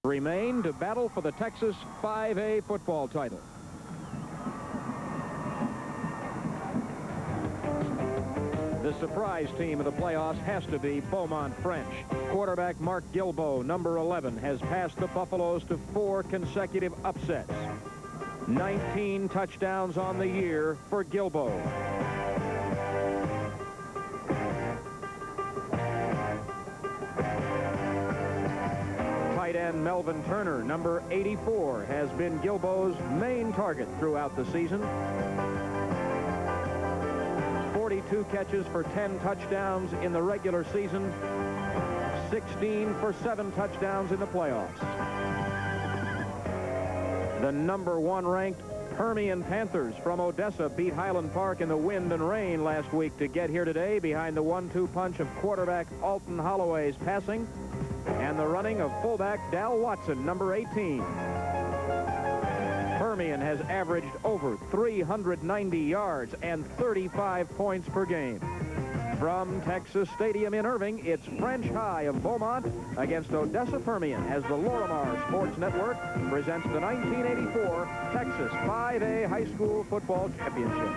remain to battle for the Texas 5A football title. The surprise team of the playoffs has to be Beaumont French. Quarterback Mark Gilbo, number 11, has passed the Buffaloes to 4 consecutive upsets. 19 touchdowns on the year for Gilbo. Tight end Melvin Turner, number 84, has been Gilbo's main target throughout the season. 42 catches for 10 touchdowns in the regular season, 16 for 7 touchdowns in the playoffs. The number 1 ranked Permian Panthers from Odessa beat Highland Park in the wind and rain last week to get here today behind the 1-2 punch of quarterback Alton Holloway's passing and the running of fullback Dal Watson, number 18. Permian has averaged over 390 yards and 35 points per game. From Texas Stadium in Irving, it's French High of Beaumont against Odessa Permian as the Lorimar Sports Network presents the 1984 Texas 5A High School Football Championship.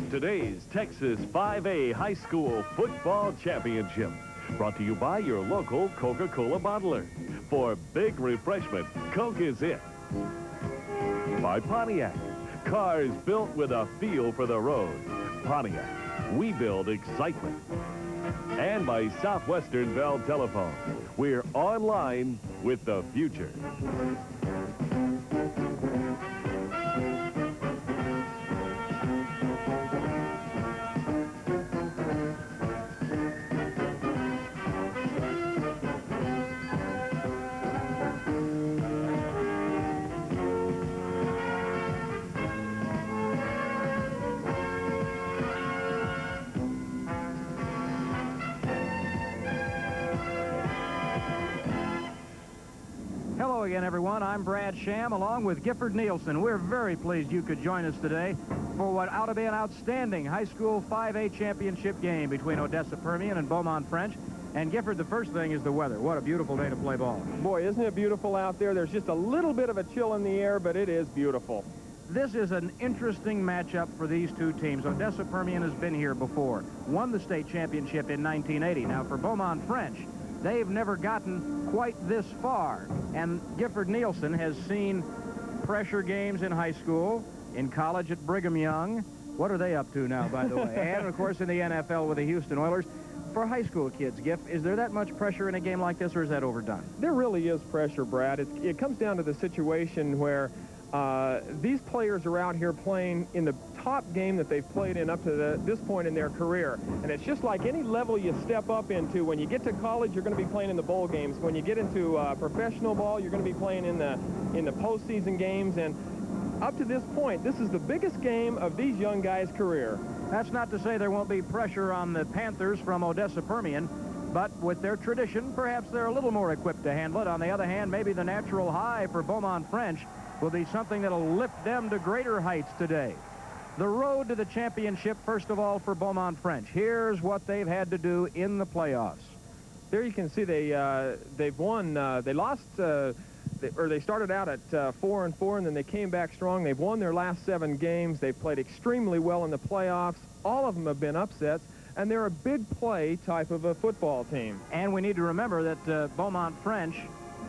Today's Texas 5A High School Football Championship, brought to you by your local Coca-Cola bottler. For big refreshment, Coke is it. By Pontiac, cars built with a feel for the road. Pontiac, we build excitement. And by Southwestern Bell Telephone, we're online with the future. Hello again, everyone. I'm Brad Sham, along with Gifford Nielsen. We're very pleased you could join us today for what ought to be an outstanding high school 5A championship game between Odessa Permian and Beaumont French. And Gifford, the first thing is the weather. What a beautiful day to play ball. Boy, isn't it beautiful out there? There's just a little bit of a chill in the air, but it is beautiful. This is an interesting matchup for these two teams. Odessa Permian has been here before, won the state championship in 1980. Now, for Beaumont French, they've never gotten quite this far. And Gifford Nielsen has seen pressure games in high school, in college at Brigham Young. What are they up to now, by the way? And, of course, in the NFL with the Houston Oilers. For high school kids, Giff, is there that much pressure in a game like this, or is that overdone? There really is pressure, Brad. It comes down to the situation where these players are out here playing in the top game that they've played in up to this point in their career. And it's just like any level you step up into. When you get to college, you're going to be playing in the bowl games. When you get into professional ball, you're going to be playing in the postseason games. And up to this point, this is the biggest game of these young guys' career. That's not to say there won't be pressure on the Panthers from Odessa Permian, but with their tradition, perhaps they're a little more equipped to handle it. On the other hand, maybe the natural high for Beaumont French will be something that'll lift them to greater heights today. The road to the championship, first of all, for Beaumont French. Here's what they've had to do in the playoffs. There you can see they've won. They lost, or they started out at 4-4, and then they came back strong. They've won their last 7 games. They've played extremely well in the playoffs. All of them have been upsets, and they're a big play type of a football team. And we need to remember that Beaumont French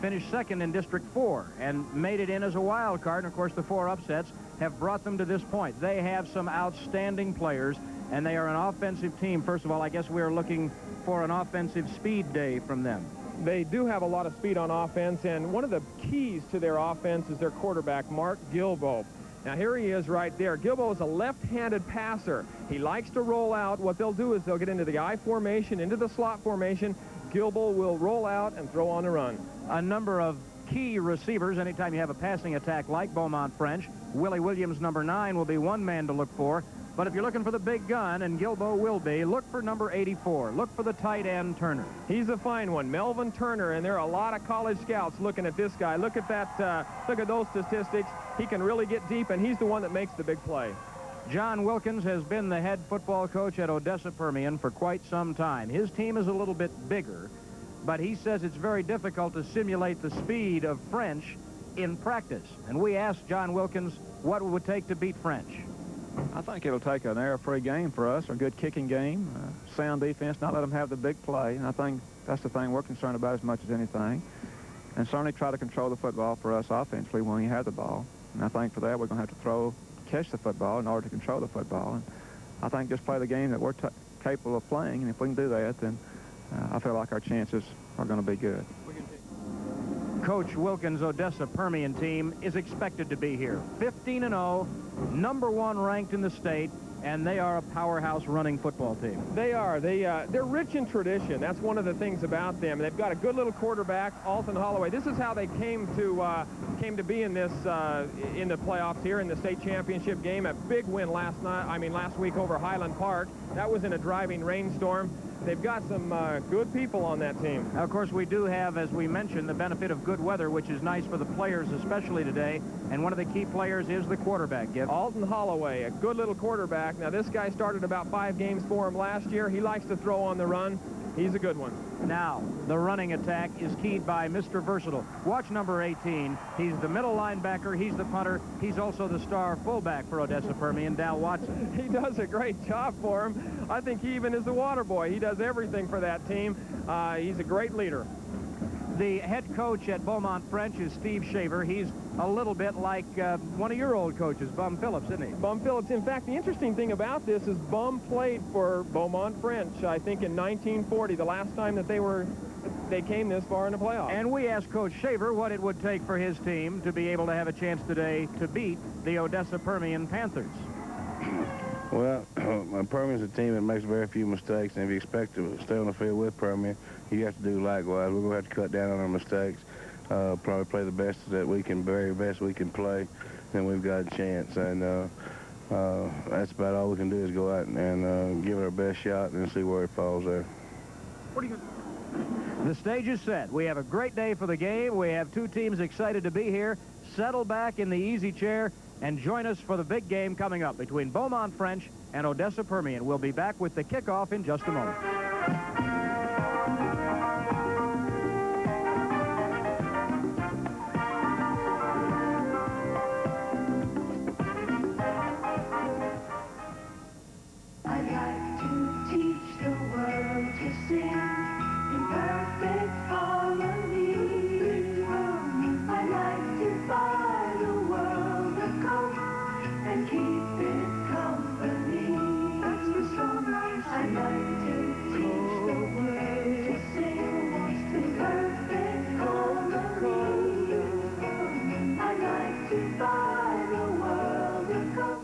finished second in District 4 and made it in as a wild card. And, of course, the 4 upsets have brought them to this point. They have some outstanding players, and they are an offensive team. First of all, I guess we are looking for an offensive speed day from them. They do have a lot of speed on offense, and one of the keys to their offense is their quarterback, Mark Gilbo. Now, here he is right there. Gilbo is a left-handed passer. He likes to roll out. What they'll do is they'll get into the I formation, into the slot formation. Gilbo will roll out and throw on the run. A number of key receivers anytime you have a passing attack like Beaumont French. Willie Williams, number 9, will be one man to look for. But if you're looking for the big gun, and Gilbo will be, look for number 84. Look for the tight end Turner. He's a fine one, Melvin Turner, and there are a lot of college scouts looking at this guy. Look at that. Look at those statistics. He can really get deep, and he's the one that makes the big play. John Wilkins has been the head football coach at Odessa Permian for quite some time. His team is a little bit bigger, but he says it's very difficult to simulate the speed of French in practice. And we asked John Wilkins what it would take to beat French. I think it'll take an error-free game for us, a good kicking game, sound defense, not let them have the big play. And I think that's the thing we're concerned about as much as anything. And certainly try to control the football for us offensively when we have the ball. And I think for that we're going to have to catch the football in order to control the football. And I think just play the game that we're capable of playing. And if we can do that, then I feel like our chances are going to be good. Coach Wilkins' Odessa Permian team is expected to be here. 15-0, #1 ranked in the state, and they are a powerhouse running football team. They are. They're rich in tradition. That's one of the things about them. They've got a good little quarterback, Alton Holloway. This is how they came to be in this in the playoffs here in the state championship game. A big win last week over Highland Park. That was in a driving rainstorm. They've got some good people on that team. Now, of course, we do have, as we mentioned, the benefit of good weather, which is nice for the players, especially today. And one of the key players is the quarterback, Gibb. Alton Holloway, a good little quarterback. Now, this guy started about 5 games for him last year. He likes to throw on the run. He's a good one. Now, the running attack is keyed by Mr. Versatile. Watch number 18. He's the middle linebacker. He's the punter. He's also the star fullback for Odessa Permian, Dal Watson. He does a great job for him. I think he even is the water boy. He does everything for that team. He's a great leader. The head coach at Beaumont French is Steve Shaver. He's a little bit like one of your old coaches, Bum Phillips, isn't he? Bum Phillips. In fact, the interesting thing about this is Bum played for Beaumont French, I think, in 1940, the last time that they came this far in the playoffs. And we asked Coach Shaver what it would take for his team to be able to have a chance today to beat the Odessa Permian Panthers. Well, Permian's a team that makes very few mistakes, and if you expect to stay on the field with Permian, you have to do likewise. We're going to have to cut down on our mistakes, probably play the best that we can, very best we can play, and we've got a chance. And that's about all we can do is go out and give it our best shot and see where it falls there. The stage is set. We have a great day for the game. We have 2 teams excited to be here. Settle back in the easy chair and join us for the big game coming up between Beaumont French and Odessa Permian. We'll be back with the kickoff in just a moment. I'd like to teach the world to sing in perfect harmony. I'd like to buy the world a coat and keep it company. That's the song. I'd like to teach the world to sing in perfect harmony. I'd like to buy the world a coat.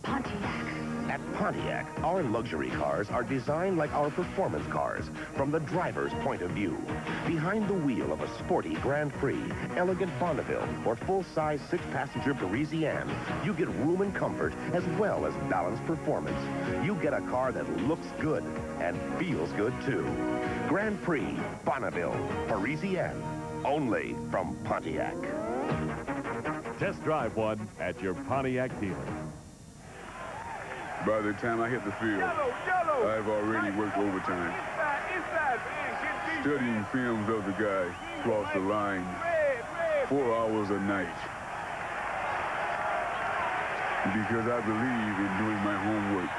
Pontiac. At Pontiac, our luxury cars are designed like our performance cars from the driver's point of view. Behind the wheel of a sporty Grand Prix, elegant Bonneville, or full-size 6-passenger Parisienne, you get room and comfort as well as balanced performance. You get a car that looks good and feels good, too. Grand Prix, Bonneville, Parisienne, only from Pontiac. Test drive one at your Pontiac dealer. By the time I hit the field, I've already worked overtime. Studying films of the guy across the line, 4 hours a night. Because I believe in doing my homework.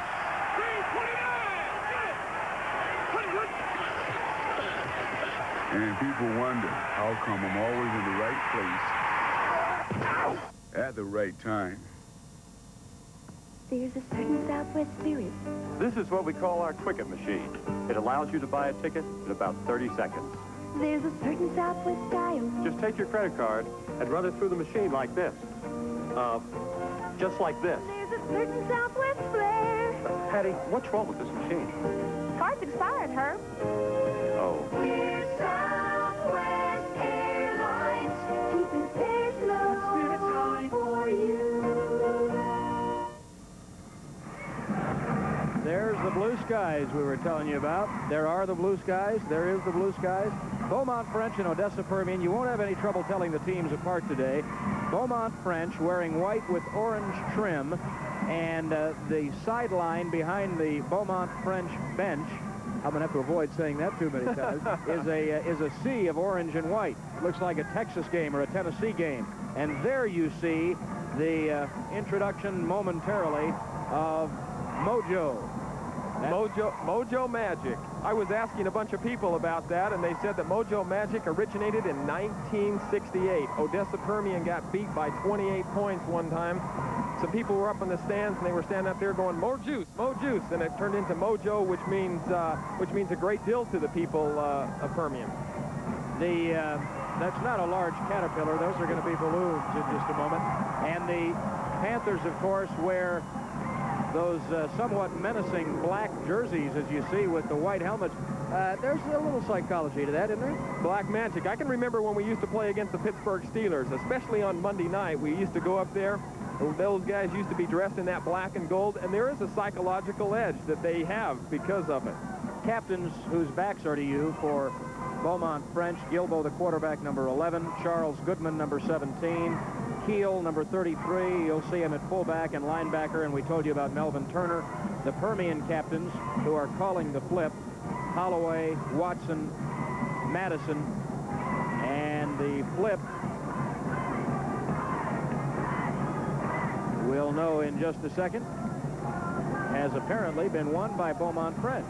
And people wonder how come I'm always in the right place at the right time. There's a certain Southwest spirit. This is what we call our Quicket machine. It allows you to buy a ticket in about 30 seconds. There's a certain Southwest style. Just take your credit card and run it through the machine like this. Just like this. There's a certain Southwest flair. Patty, what's wrong with this machine? Card's expired, Herb. Oh. We're Southwest Airlines, keeping fares low. Spirit's high for you. There's the blue skies we were telling you about. There are the blue skies. There is the blue skies. Beaumont French and Odessa Permian. You won't have any trouble telling the teams apart today. Beaumont French wearing white with orange trim. And the sideline behind the Beaumont French bench, I'm going to have to avoid saying that too many times, is a sea of orange and white. Looks like a Texas game or a Tennessee game. And there you see the introduction momentarily of Mojo. Mojo Magic. I was asking a bunch of people about that, and they said that Mojo Magic originated in 1968. Odessa Permian got beat by 28 points one time. Some people were up in the stands, and they were standing up there going, "More juice, more juice," and it turned into Mojo, which means a great deal to the people of Permian. That's not a large caterpillar. Those are going to be balloons in just a moment. And the Panthers, of course, wear those somewhat menacing black jerseys, as you see, with the white helmets. There's a little psychology to that, isn't there? Black magic. I can remember when we used to play against the Pittsburgh Steelers, especially on Monday night. We used to go up there. Those guys used to be dressed in that black and gold, and there is a psychological edge that they have because of it. Captains whose backs are to you for Beaumont French: Gilbo, the quarterback, number 11; Charles Goodman, number 17; Keel, number 33. You'll see him at fullback and linebacker, and we told you about Melvin Turner. The Permian captains who are calling the flip: Holloway, Watson, Madison. And the flip, we'll know in just a second, has apparently been won by Beaumont French.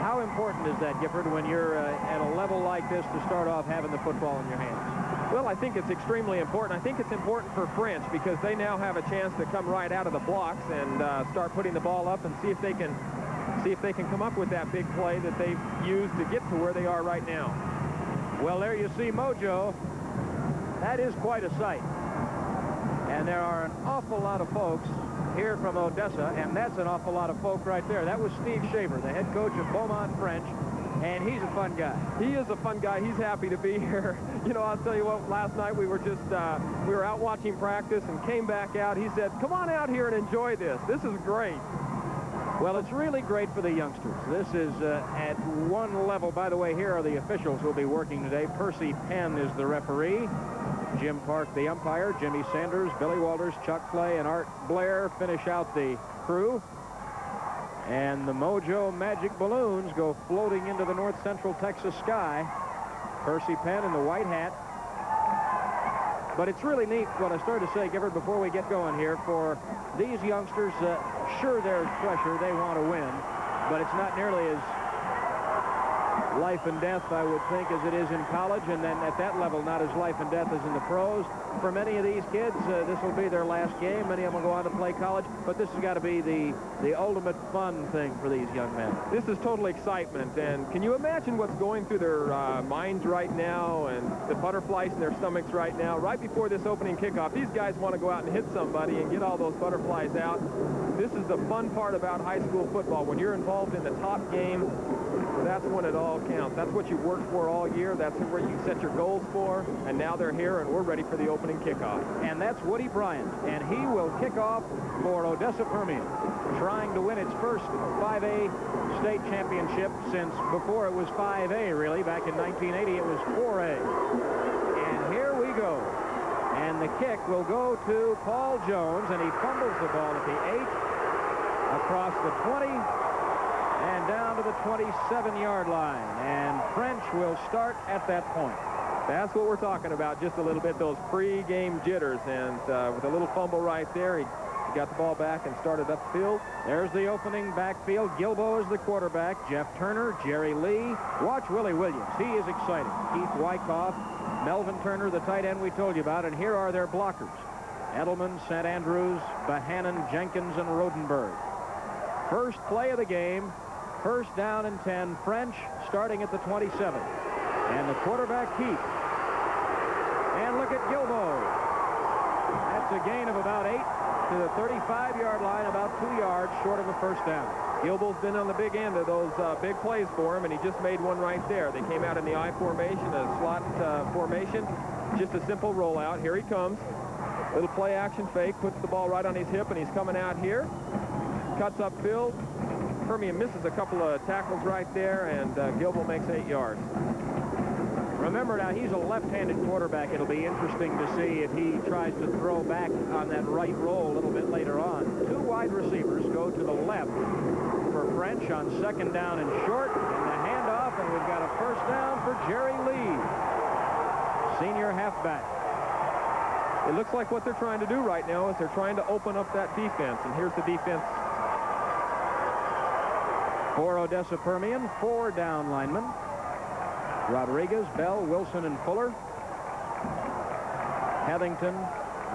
How important is that, Gifford, when you're at a level like this to start off having the football in your hands? Well, I think it's extremely important. I think it's important for French because they now have a chance to come right out of the blocks and start putting the ball up and see if they can come up with that big play that they've used to get to where they are right now. Well, there you see Mojo. That is quite a sight. And there are an awful lot of folks here from Odessa, and that's an awful lot of folk right there. That was Steve Shaver, the head coach of Beaumont French, and he's a fun guy. He is a fun guy. He's happy to be here. You know, I'll tell you what, last night we were just, we were out watching practice and came back out. He said, "Come on out here and enjoy this. This is great." Well, it's really great for the youngsters. This is at one level. By the way, here are the officials who will be working today. Percy Penn is the referee. Jim Park, the umpire. Jimmy Sanders, Billy Walters, Chuck Clay, and Art Blair finish out the crew. And the Mojo Magic balloons go floating into the north central Texas sky. Percy Penn in the white hat. But it's really neat what I started to say, Gifford, before we get going here. For these youngsters, sure, there's pressure. They want to win. But it's not nearly as life and death, I would think, as it is in college, and then at that level, not as life and death as in the pros. For many of these kids, this will be their last game. Many of them will go on to play college, but this has got to be the ultimate fun thing for these young men. This is total excitement, and can you imagine what's going through their minds right now and the butterflies in their stomachs right now? Right before this opening kickoff, these guys want to go out and hit somebody and get all those butterflies out. This is the fun part about high school football. When you're involved in the top game, that's when it all counts. That's what you worked for all year. That's where you set your goals for. And now they're here, and we're ready for the opening kickoff. And that's Woody Bryant. And he will kick off for Odessa Permian, trying to win its first 5A state championship since before it was 5A, really. Back in 1980, it was 4A. And here we go. And the kick will go to Paul Jones, and he fumbles the ball at the 8, across the 20, and down to the 27-yard line. And French will start at that point. That's what we're talking about just a little bit, those pre-game jitters. And with a little fumble right there, he got the ball back and started upfield. There's the opening backfield. Gilbo is the quarterback. Jeff Turner, Jerry Lee. Watch Willie Williams. He is exciting. Keith Wyckoff, Melvin Turner, the tight end we told you about. And here are their blockers: Edelman, St. Andrews, Bahanan, Jenkins, and Rodenberg. First play of the game. First down and 10. French starting at the 27. And the quarterback, Keith. And look at Gilbo. That's a gain of about 8 to the 35-yard line, about 2 yards short of a first down. Gilbo's been on the big end of those big plays for him, and he just made one right there. They came out in the I formation, a slot formation. Just a simple rollout. Here he comes. Little play action fake, puts the ball right on his hip, and he's coming out here. Cuts upfield. Permian misses a couple of tackles right there, and Gilbo makes 8 yards. Remember now, he's a left-handed quarterback. It'll be interesting to see if he tries to throw back on that right roll a little bit later on. Two wide receivers go to the left for French on 2nd down and short. And the handoff, and we've got a 1st down for Jerry Lee, senior halfback. It looks like what they're trying to do right now is they're trying to open up that defense. And here's the defense. For Odessa Permian, 4 down linemen. Rodriguez, Bell, Wilson, and Fuller. Heathington,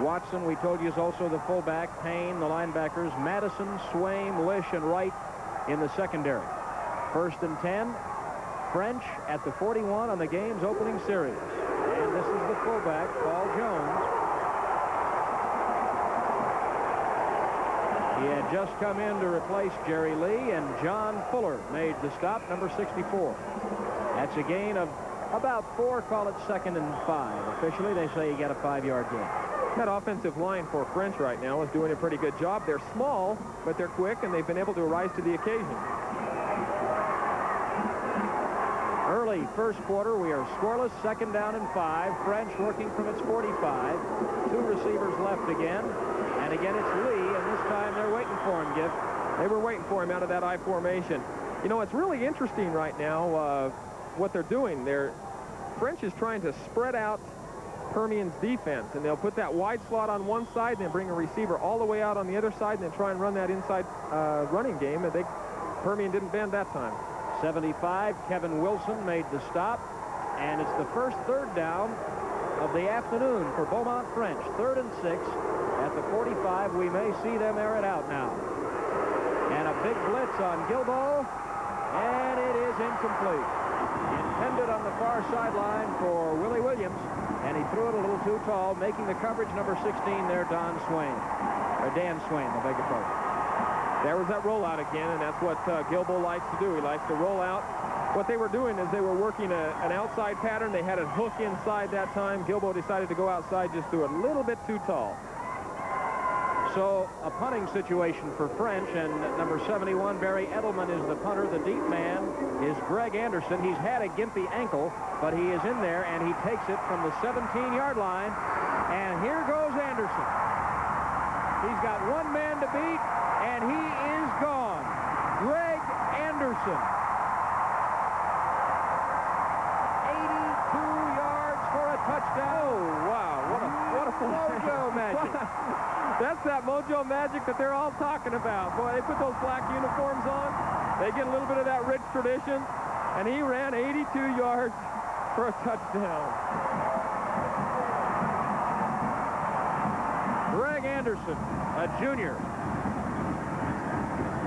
Watson, we told you, is also the fullback. Payne, the linebackers. Madison, Swaim, Lish, and Wright in the secondary. 1st and 10. French at the 41 on the game's opening series. And this is the fullback, Paul Jones. He had just come in to replace Jerry Lee, and John Fuller made the stop, number 64. That's a gain of about 4, call it 2nd and 5. Officially, they say you get a 5-yard gain. That offensive line for French right now is doing a pretty good job. They're small, but they're quick, and they've been able to rise to the occasion. Early 1st quarter, we are scoreless, 2nd down and 5. French working from its 45. 2 receivers left again. And again, it's Lee, and this time they're waiting for him, Giff. They were waiting for him out of that I formation. You know, it's really interesting right now what they're doing. French is trying to spread out Permian's defense, and they'll put that wide slot on one side, and then bring a receiver all the way out on the other side, and then try and run that inside running game. And Permian didn't bend that time. 75, Kevin Wilson made the stop, and it's the first 3rd down of the afternoon for Beaumont French. 3rd and 6 at the 45. We may see them air it out now. And a big blitz on Gilbo, and it is incomplete. Intended on the far sideline for Willie Williams, and he threw it a little too tall, making the coverage number 16 there, Dan Swain, I beg your pardon. There was that rollout again, and that's what Gilbo likes to do. He likes to roll out. What they were doing is they were working an outside pattern. They had a hook inside that time. Gilbo decided to go outside, just threw it a little bit too tall. So a punting situation for French, and number 71, Barry Edelman, is the punter. The deep man is Greg Anderson. He's had a gimpy ankle, but he is in there, and he takes it from the 17-yard line. And here goes Anderson. He's got 1 man to beat, and he is gone. Greg Anderson. 82 yards for a touchdown. Oh, wow. What a mojo magic. That's that mojo magic that they're all talking about. Boy, they put those black uniforms on. They get a little bit of that rich tradition. And he ran 82 yards for a touchdown. Greg Anderson, a junior.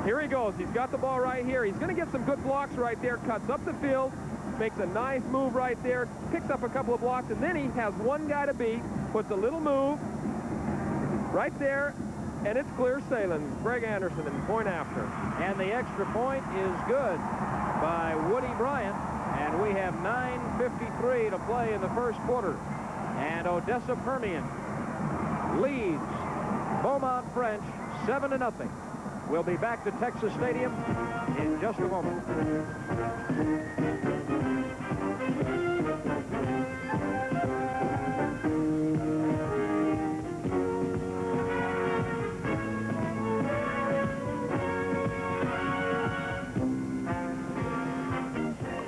Here he goes. He's got the ball right here. He's going to get some good blocks right there. Cuts up the field. Makes a nice move right there. Picks up a couple of blocks. And then he has 1 guy to beat. Puts a little move right there. And it's clear sailing. Greg Anderson in point after. And the extra point is good by Woody Bryant. And we have 9:53 to play in the 1st quarter. And Odessa Permian leads Beaumont French 7-0. We'll be back to Texas Stadium in just a moment.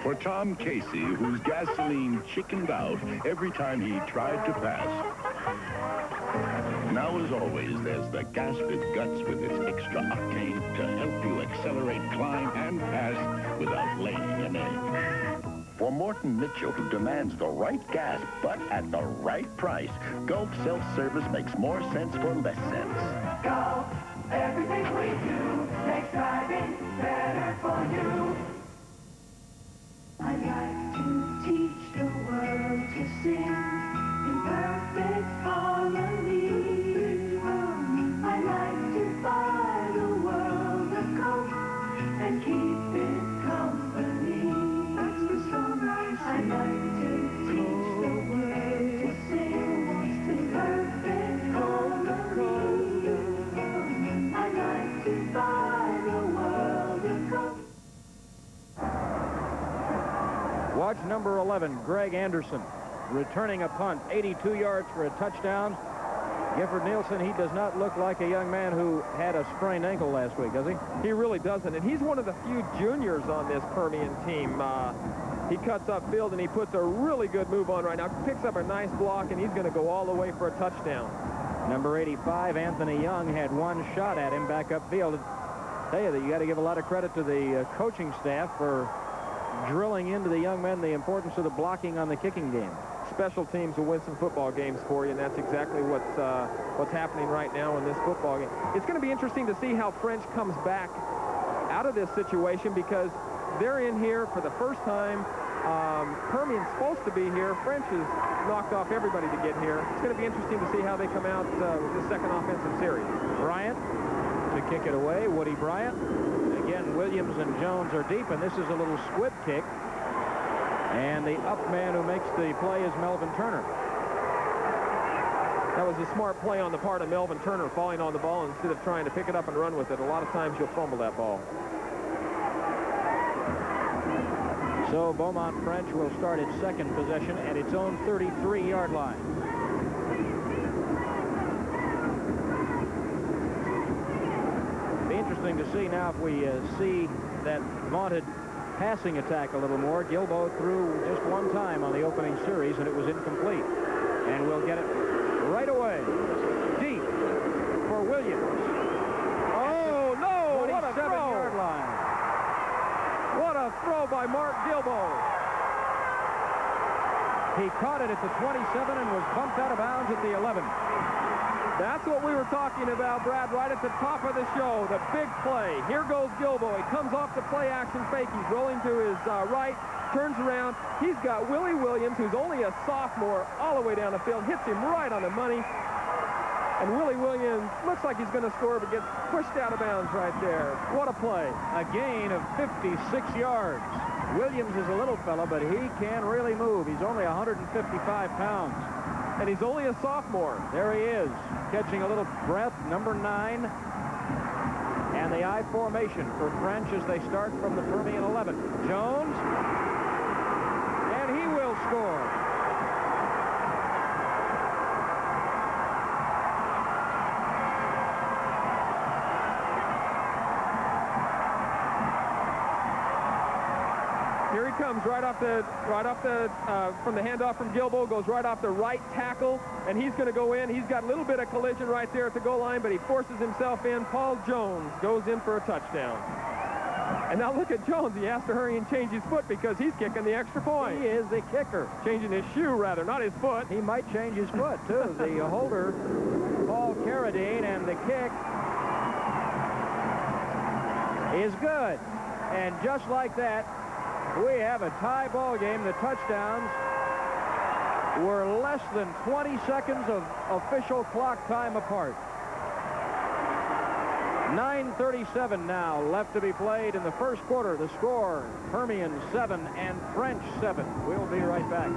For Tom Casey, whose gasoline chickened out every time he tried to pass. Now, as always, there's the gas with guts with its extra octane to help you accelerate, climb, and pass without laying an egg. For Morton Mitchell, who demands the right gas, but at the right price, Gulf Self-Service makes more sense for less sense. Gulf, everything we do makes driving better for you. I'd like to teach the world to sing in perfect harmony. I'd like to buy the world a coat and keep it company. That's the song I'd like to teach the world to sing in perfect harmony. I'd like to buy the world a coat. watch number 11, Greg Anderson, returning a punt, 82 yards for a touchdown. Gifford Nielsen, he does not look like a young man who had a sprained ankle last week, does he? He really doesn't, and he's one of the few juniors on this Permian team. He cuts upfield, and he puts a really good move on right now. Picks up a nice block, and he's going to go all the way for a touchdown. Number 85, Anthony Young, had one shot at him back upfield. I tell you that you got to give a lot of credit to the coaching staff for drilling into the young men the importance of the blocking on the kicking game. Special teams will win some football games for you, and that's exactly what's happening right now in this football game. It's going to be interesting to see how French comes back out of this situation, because they're in here for the first time. Permian's supposed to be here. French has knocked off everybody to get here. It's going to be interesting to see how they come out with this second offensive series. Bryant to kick it away. Woody Bryant. Again, Williams and Jones are deep, and this is a little squib kick. And the up man who makes the play is Melvin Turner. That was a smart play on the part of Melvin Turner, falling on the ball instead of trying to pick it up and run with it. A lot of times you'll fumble that ball. So Beaumont French will start its second possession at its own 33-yard line. Be interesting to see now if we see that vaunted passing attack a little more. Gilbo threw just one time on the opening series, and it was incomplete. And we'll get it right away. Deep for Williams. Oh, no! What a throw! 27-yard line. What a throw by Mark Gilbo. He caught it at the 27 and was bumped out of bounds at the 11. That's what we were talking about, Brad, right at the top of the show. The big play. Here goes Gilbo. He comes off the play action fake. He's rolling to his right, turns around. He's got Willie Williams, who's only a sophomore, all the way down the field, hits him right on the money. And Willie Williams looks like he's going to score, but gets pushed out of bounds right there. What a play. A gain of 56 yards. Williams is a little fella, but he can really move. He's only 155 pounds. And he's only a sophomore. There he is, catching a little breath, number 9. And the I formation for French as they start from the Permian 11. Jones, and he will score. Here he comes from the handoff from Gilbo, goes right off the right tackle, and he's going to go in. He's got a little bit of collision right there at the goal line, but he forces himself in. Paul Jones goes in for a touchdown. And now look at Jones. He has to hurry and change his foot because he's kicking the extra point. He is the kicker. Changing his shoe, rather, not his foot. He might change his foot, too. The holder, Paul Carradine, and the kick is good. And just like that, we have a tie ball game. The touchdowns were less than 20 seconds of official clock time apart. 9:37 now left to be played in the first quarter. The score, Permian 7 and French 7. We'll be right back.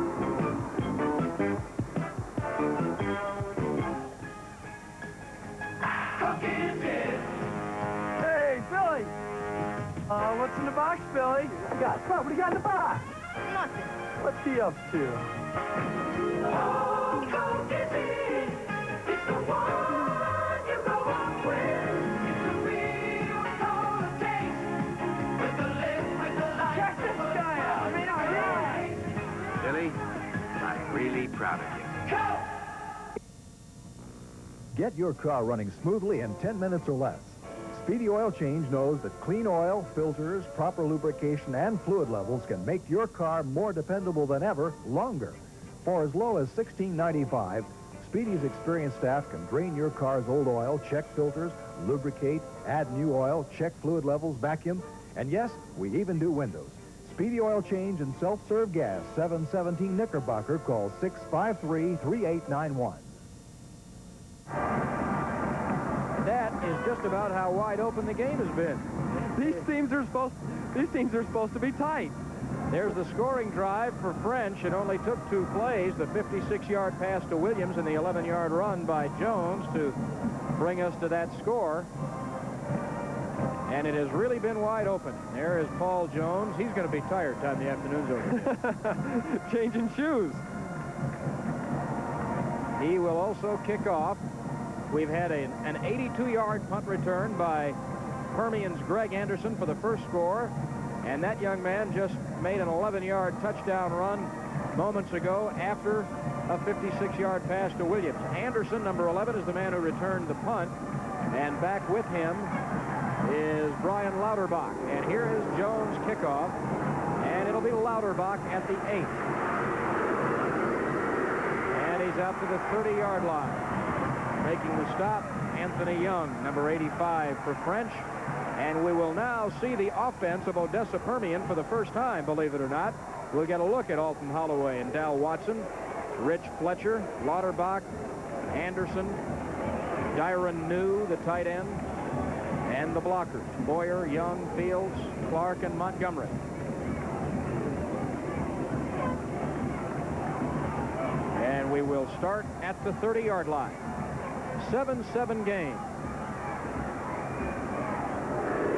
Hey, Billy. What's in the box, Billy? What do you got in the box? Nothing. What's he up to? Oh, Coke is it. It's the one you grow up with. It's a real cola taste. With the light. Check this guy out. I mean, Billy, I'm really proud of you. Coke! Get your car running smoothly in 10 minutes or less. Speedy Oil Change knows that clean oil, filters, proper lubrication, and fluid levels can make your car more dependable than ever, longer. For as low as $16.95, Speedy's experienced staff can drain your car's old oil, check filters, lubricate, add new oil, check fluid levels, vacuum, and yes, we even do windows. Speedy Oil Change and self-serve gas, 717 Knickerbocker. Call 653-3891. That is just about how wide open the game has been. These teams are supposed to be tight. There's the scoring drive for French. It only took 2 plays, the 56-yard pass to Williams and the 11-yard run by Jones to bring us to that score. And it has really been wide open. There is Paul Jones. He's going to be tired time the afternoon's over. Changing shoes. He will also kick off. We've had an 82-yard punt return by Permian's Greg Anderson for the first score. And that young man just made an 11-yard touchdown run moments ago after a 56-yard pass to Williams. Anderson, number 11, is the man who returned the punt. And back with him is Brian Lauterbach. And here is Jones' kickoff. And it'll be Lauterbach at the 8. And he's out to the 30-yard line. Making the stop, Anthony Young, number 85 for French. And we will now see the offense of Odessa Permian for the first time, believe it or not. We'll get a look at Alton Holloway and Dal Watson, Rich Fletcher, Lauterbach, Anderson, Dyron New, the tight end, and the blockers, Boyer, Young, Fields, Clark, and Montgomery. And we will start at the 30-yard line. 7-7 game.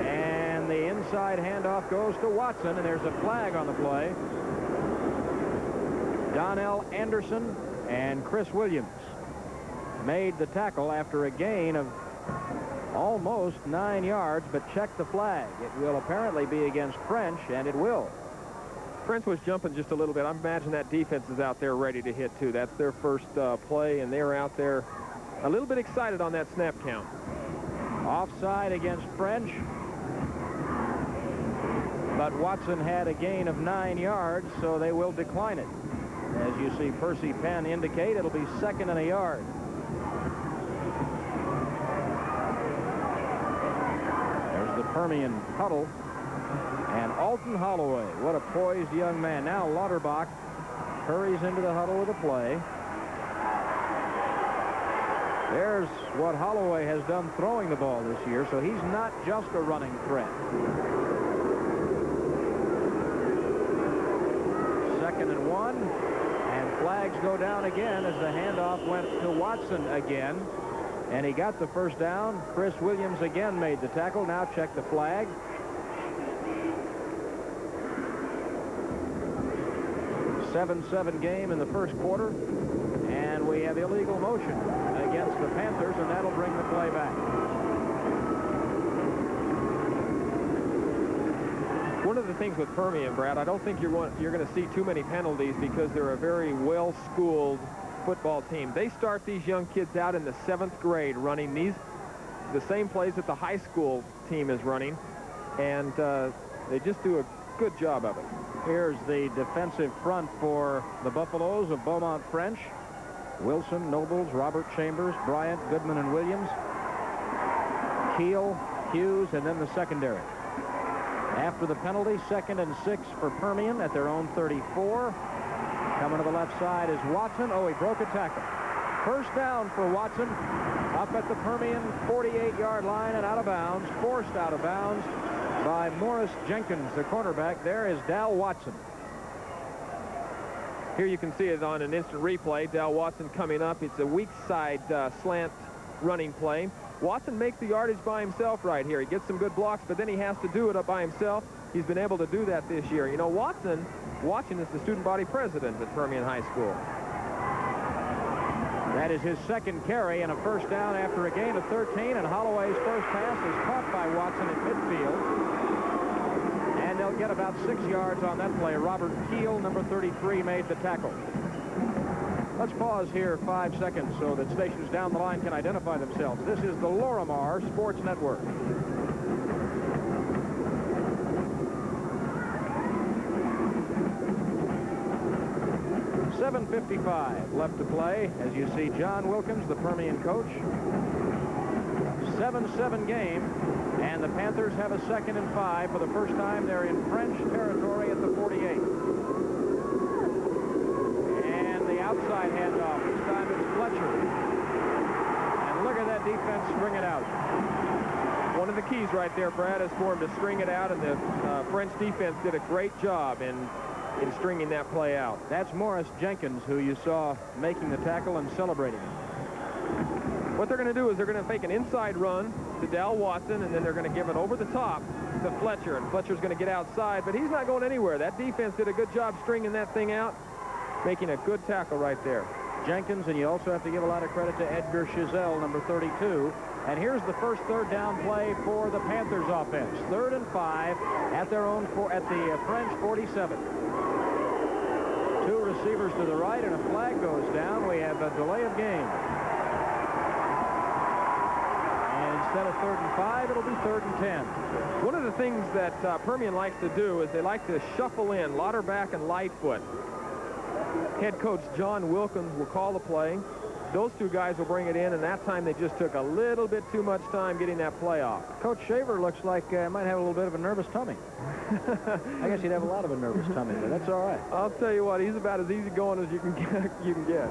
And the inside handoff goes to Watson, and there's a flag on the play. Donnell Anderson and Chris Williams made the tackle after a gain of almost 9 yards, but check the flag. It will apparently be against French, and it will. French was jumping just a little bit. I imagine that defense is out there ready to hit, too. That's their first play, and they're out there a little bit excited on that snap count. Offside against French. But Watson had a gain of 9 yards, so they will decline it. As you see Percy Penn indicate, it'll be 2nd and a yard. There's the Permian huddle. And Alton Holloway, what a poised young man. Now Lauterbach hurries into the huddle with a play. There's what Holloway has done throwing the ball this year, so he's not just a running threat. 2nd and 1, and flags go down again as the handoff went to Watson again, and he got the first down. Chris Williams again made the tackle. Now check the flag. A 7-7 game in the first quarter, and we have illegal motion against the Panthers, and that'll bring the play back. One of the things with Permian, Brad, I don't think you're going to see too many penalties because they're a very well-schooled football team. They start these young kids out in the 7th grade running the same plays that the high school team is running, and they just do a good job of it. Here's the defensive front for the Buffaloes of Beaumont French. Wilson, Nobles, Robert Chambers, Bryant, Goodman, and Williams. Keel, Hughes, and then the secondary. After the penalty, 2nd and 6 for Permian at their own 34. Coming to the left side is Watson. Oh, he broke a tackle. First down for Watson up at the Permian 48-yard line and out of bounds, forced out of bounds by Morris Jenkins, the cornerback. There is Dal Watson. Here you can see it on an instant replay. Dal Watson coming up. It's a weak side slant running play. Watson makes the yardage by himself right here. He gets some good blocks, but then he has to do it up by himself. He's been able to do that this year. You know, Watson is the student body president at Permian High School. That is his 2nd carry and a first down after a gain of 13, and Holloway's first pass is caught by Watson at midfield. And they'll get about 6 yards on that play. Robert Keel, number 33, made the tackle. Let's pause here 5 seconds so that stations down the line can identify themselves. This is the Lorimar Sports Network. .55 left to play. As you see, John Wilkins, the Permian coach. 7-7 game, and the Panthers have a 2nd and 5. For the first time, they're in French territory at the 48. And the outside handoff. This time it's Fletcher. And look at that defense string it out. One of the keys right there, Brad, is for him to string it out, and the French defense did a great job in stringing that play out. That's Morris Jenkins, who you saw making the tackle and celebrating. What they're going to do is they're going to fake an inside run to Dal Watson, and then they're going to give it over the top to Fletcher. And Fletcher's going to get outside, but he's not going anywhere. That defense did a good job stringing that thing out, making a good tackle right there. Jenkins, and you also have to give a lot of credit to Edgar Chazelle, number 32. And here's the first third down play for the Panthers offense. 3rd and 5 at their own at the French 47. 2 receivers to the right, and a flag goes down. We have a delay of game. And instead of 3rd and 5, it'll be 3rd and 10. One of the things that Permian likes to do is they like to shuffle in Lauterbach and Lightfoot. Head coach John Wilkins will call the play. Those 2 guys will bring it in, and that time they just took a little bit too much time getting that play off. Coach Shaver looks like might have a little bit of a nervous tummy. I guess he'd have a lot of a nervous tummy, but that's all right. I'll tell you what, he's about as easy going as you can get.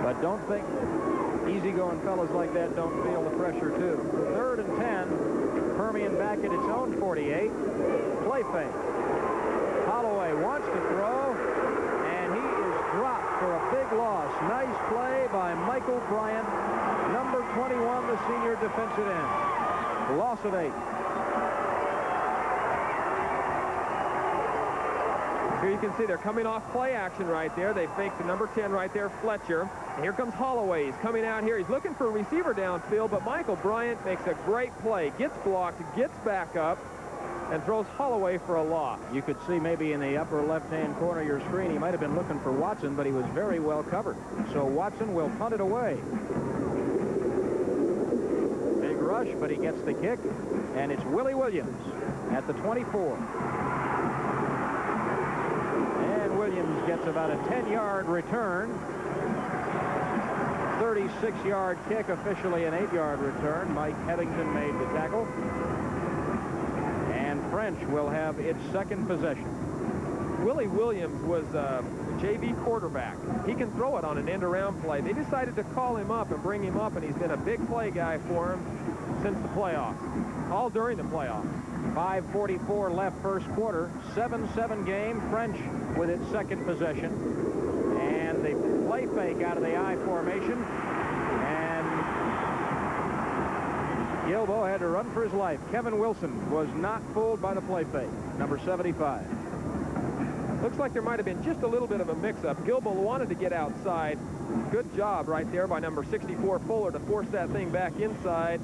But don't think easygoing fellas like that don't feel the pressure, too. 3rd and 10. Permian back at its own 48. Play fake. Holloway wants to throw, and he is dropped for a big loss. Nice play by Michael Bryant, number 21, the senior defensive end. Loss of 8. Here you can see they're coming off play action right there. They fake the number 10 right there, Fletcher. And here comes Holloway. He's coming out here. He's looking for a receiver downfield, but Michael Bryant makes a great play. Gets blocked, gets back up, and throws Holloway for a loss. You could see maybe in the upper left-hand corner of your screen, he might have been looking for Watson, but he was very well covered. So Watson will punt it away. Big rush, but he gets the kick, and it's Willie Williams at the 24. And Williams gets about a 10-yard return. 36-yard kick, officially an 8-yard return. Mike Headington made the tackle. And French will have its second possession. Willie Williams was a JV quarterback. He can throw it on an end-around play. They decided to call him up and bring him up, and he's been a big play guy for him since the playoffs, all during the playoffs. 5:44 left first quarter. 7-7 game. French with its second possession. And the play fake out of the I formation. And Gilbo had to run for his life. Kevin Wilson was not fooled by the play fake. Number 75. Looks like there might have been just a little bit of a mix-up. Gilbo wanted to get outside. Good job right there by number 64 Fuller to force that thing back inside.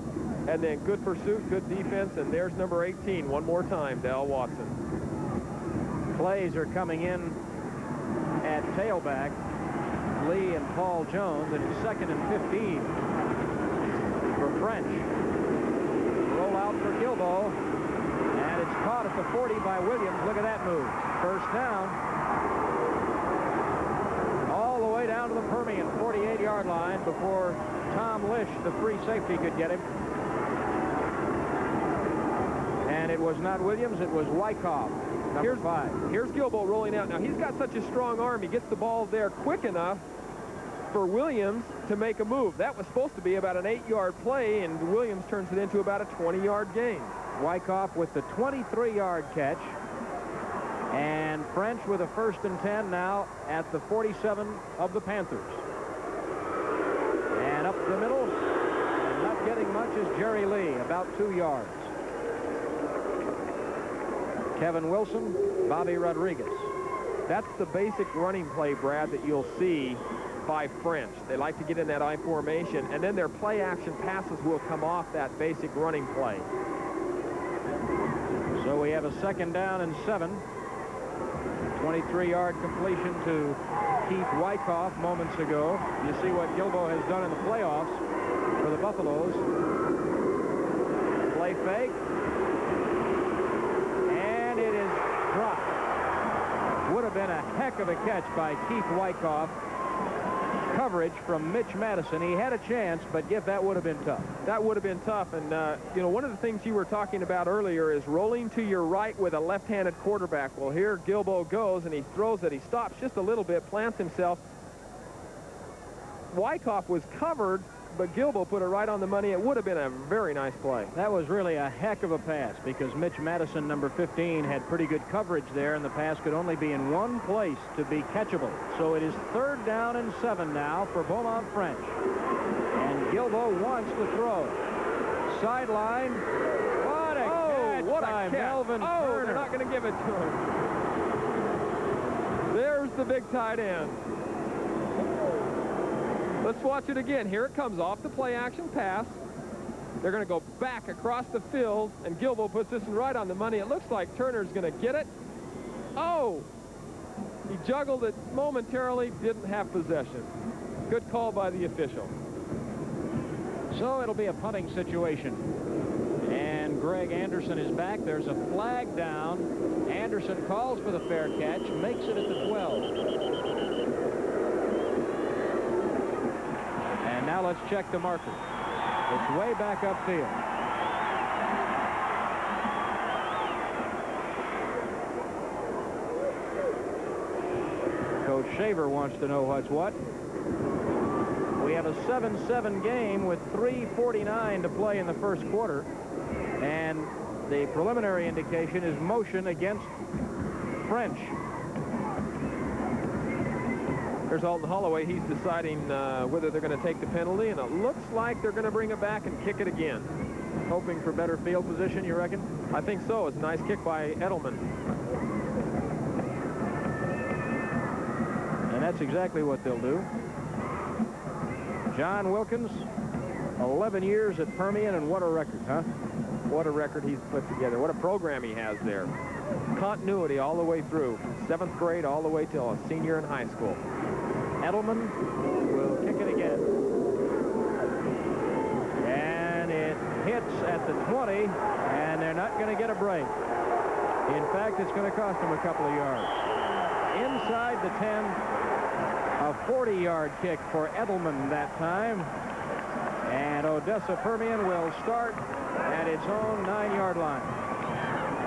And then good pursuit, good defense, and there's number 18 one more time, Dal Watson. Plays are coming in at tailback. Lee and Paul Jones, and it's 2nd and 15 for French. Roll out for Gilbo, and it's caught at the 40 by Williams. Look at that move. First down. All the way down to the Permian 48-yard line before Tom Lish, the free safety, could get him. And it was not Williams, it was Wyckoff, number 5. Here's Gilbo rolling out. Now, he's got such a strong arm, he gets the ball there quick enough for Williams to make a move. That was supposed to be about an 8-yard play, and Williams turns it into about a 20-yard gain. Wyckoff with the 23-yard catch. And French with a 1st and 10 now at the 47 of the Panthers. And up the middle, and not getting much, is Jerry Lee, about 2 yards. Kevin Wilson, Bobby Rodriguez. That's the basic running play, Brad, that you'll see by French. They like to get in that I formation, and then their play action passes will come off that basic running play. So we have a 2nd down and 7. 23-yard completion to Keith Wyckoff moments ago. You see what Gilbo has done in the playoffs for the Buffaloes. Play fake. And it is dropped. Would have been a heck of a catch by Keith Wyckoff. Coverage from Mitch Madison. He had a chance, but yet that would have been tough. That would have been tough. And, you know, one of the things you were talking about earlier is rolling to your right with a left-handed quarterback. Well, here Gilbo goes, and he throws it. He stops just a little bit, plants himself. Wyckoff was covered, but Gilbo put it right on the money. It would have been a very nice play. That was really a heck of a pass because Mitch Madison, number 15, had pretty good coverage there, and the pass could only be in one place to be catchable. So it is 3rd down and 7 now for Beaumont French. And Gilbo wants to throw. Sideline. What a catch by Melvin Turner. They're not going to give it to him. There's the big tight end. Let's watch it again. Here it comes off the play action pass. They're going to go back across the field, and Gilbo puts this one right on the money. It looks like Turner's going to get it. Oh! He juggled it momentarily, didn't have possession. Good call by the official. So it'll be a punting situation. And Greg Anderson is back. There's a flag down. Anderson calls for the fair catch, makes it at the 12. And now let's check the marker. It's way back upfield. Coach Shaver wants to know what's what. We have a 7-7 game with 3:49 to play in the first quarter. And the preliminary indication is motion against French. Here's Alton Holloway. He's deciding whether they're going to take the penalty, and it looks like they're going to bring it back and kick it again. Hoping for better field position, you reckon? I think so. It's a nice kick by Edelman. And that's exactly what they'll do. John Wilkins, 11 years at Permian, and what a record, huh? What a record he's put together. What a program he has there. Continuity all the way through, from 7th grade all the way till a senior in high school. Edelman will kick it again. And it hits at the 20, and they're not going to get a break. In fact, it's going to cost them a couple of yards. Inside the 10, a 40-yard kick for Edelman that time. And Odessa Permian will start at its own 9-yard line.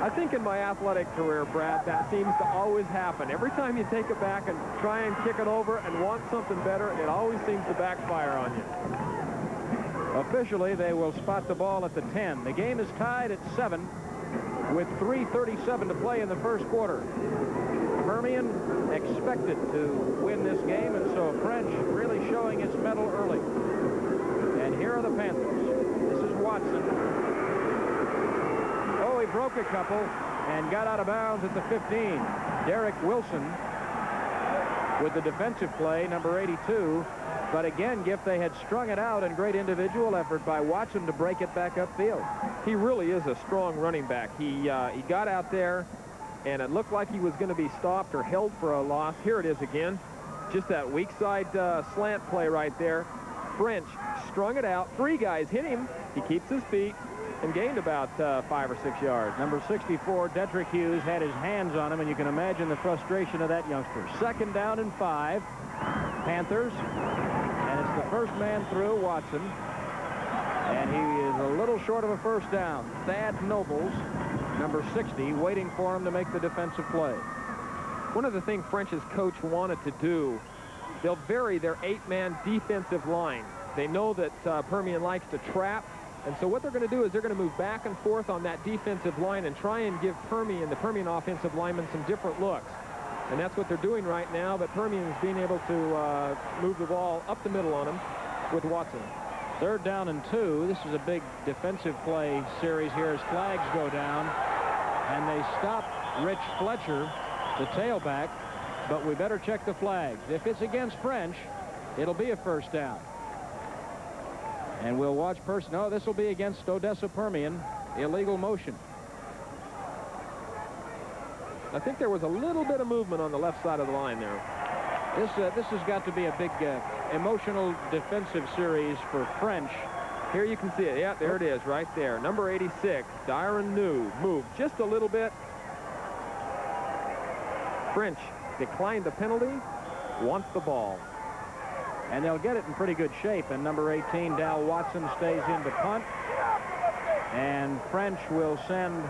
I think in my athletic career, Brad, that seems to always happen. Every time you take it back and try and kick it over and want something better, it always seems to backfire on you. Officially, they will spot the ball at the 10. The game is tied at 7 with 3:37 to play in the first quarter. Permian expected to win this game, and so French really showing its mettle early. And here are the Panthers. This is Watson. Oh, he broke a couple and got out of bounds at the 15. Derek Wilson with the defensive play, number 82. But again, Giff, they had strung it out, and great individual effort by Watson to break it back upfield. He really is a strong running back. He got out there, and it looked like he was going to be stopped or held for a loss. Here it is again. Just that weak side slant play right there. French strung it out. 3 guys hit him. He keeps his feet and gained about 5 or 6 yards. Number 64, Detrick Hughes, had his hands on him, and you can imagine the frustration of that youngster. 2nd down and 5. Panthers. And it's the first man through, Watson. And he is a little short of a first down. Thad Nobles, number 60, waiting for him to make the defensive play. One of the things French's coach wanted to do, they'll vary their 8-man defensive line. They know that Permian likes to trap, and so what they're going to do is they're going to move back and forth on that defensive line and try and give the Permian offensive linemen some different looks. And that's what they're doing right now, but Permian is being able to move the ball up the middle on them with Watson. 3rd down and 2. This is a big defensive play series here as flags go down. And they stop Rich Fletcher, the tailback, but we better check the flags. If it's against French, it'll be a first down. And we'll watch no, this will be against Odessa Permian, illegal motion. I think there was a little bit of movement on the left side of the line there. This has got to be a big emotional defensive series for French. Here you can see it. Yeah, there it is right there. Number 86, Dyron New, moved just a little bit. French declined the penalty, wants the ball. And they'll get it in pretty good shape. And number 18, Dal Watson, stays in to punt. And French will send